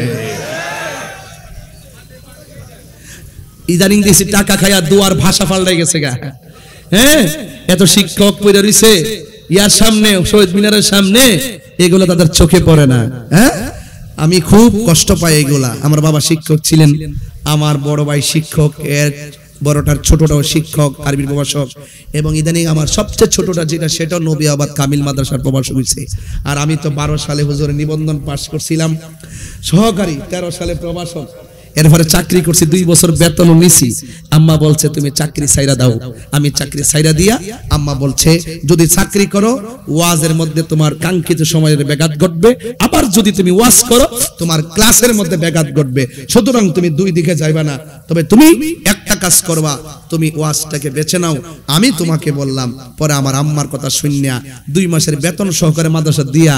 ইদানিং দিছি টাকা খায়া দুয়ার ভাষা পাল্টাই গেছে গা। হ্যাঁ, এত শিক্ষক পড়ে রইছে ইয়ার সামনে, শহীদ মিনারের সামনে, এগুলো তাদের চোখে পড়ে না। হ্যাঁ, আমি খুব কষ্ট পাই এগুলা। আমার বাবা শিক্ষক ছিলেন, আমার বড় ভাই শিক্ষক, এর বড়টার ছোটটাও শিক্ষক, আরবির প্রভাষক, এবং ইদানিং আমার সবচেয়ে ছোটটা যেটা, সেটাও নবিয়াবাদ কামিল মাদ্রাসার প্রভাষক হয়েছে। আর আমি তো 12 সালে হুজুরের নিবন্ধন পাশ করছিলাম, সহকারী, 13 সালে প্রভাষক। এরপরে চাকরি করছি, 2 বছর বেতন নিছি। আম্মা বলছে তুমি চাকরি ছাইরা দাও। আমি চাকরি ছাইরা দিয়া, আম্মা বলছে যদি চাকরি করো ওয়াজের মধ্যে তোমার কাঙ্ক্ষিত সময়ের ব্যাঘাত ঘটবে, আবার যদি তুমি ওয়াজ করো তোমার ক্লাসের মধ্যে ব্যাঘাত ঘটবে। সুতরাং তুমি 2 দিকে যাইবা না, তবে তুমি একটা কাজ করবা, তুমি ওয়াজটাকে বেছে নাও। আমি তোমাকে বললাম। পরে আমার আম্মার কথা শুনিয়া 2 মাসের বেতন সহকারে মাদ্রাসা দিয়া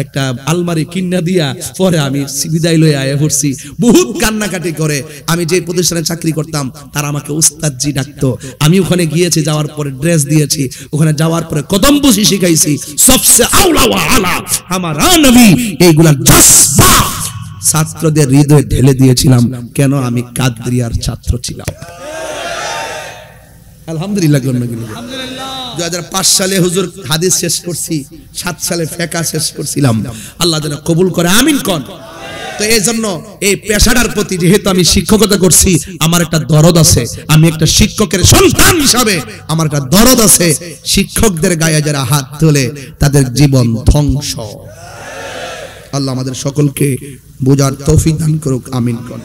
একটা আলমারি কিনা দিয়া পরে আমি বিদায় লয়ে আয়া পড়ছি। বহুত কান্নাকাটি করে। আমি যে প্রতিষ্ঠানে চাকরি করতাম তারা আমাকে উস্তাদজি ডাকতো। আমি ওখানে গিয়েছি, যাওয়ার পরে ড্রেস দিয়েছি, ওখানে যাওয়ার পরে কদম বসি শিখাইছি, সবসে আউলা ওয়া আলা হামারা নবী, এইগুলা জজবা ছাত্রদের হৃদয়ে ঢেলে দিয়েছিলাম। কেন? আমি কাদরিয়ার ছাত্র ছিলাম। আলহামদুলিল্লাহ। 2005 সালে হুজুর হাদিস শেষ করছি, 7 সালে ফিকহ শেষ করছিলাম। আল্লাহ যেন কবুল করে, আমিন কোন। তো এই জন্য এই পেশাটার প্রতি যেহেতু আমি শিক্ষকতা করছি, আমার একটা দরদ আছে। আমি একটা শিক্ষকের সন্তান হিসাবে আমার একটা দরদ আছে। শিক্ষকদের গায়ে যারা হাত তোলে তাদের জীবন ধ্বংস। আল্লাহ আমাদের সকলকে বোঝার তৌফিক দান করুক, আমিন কোন।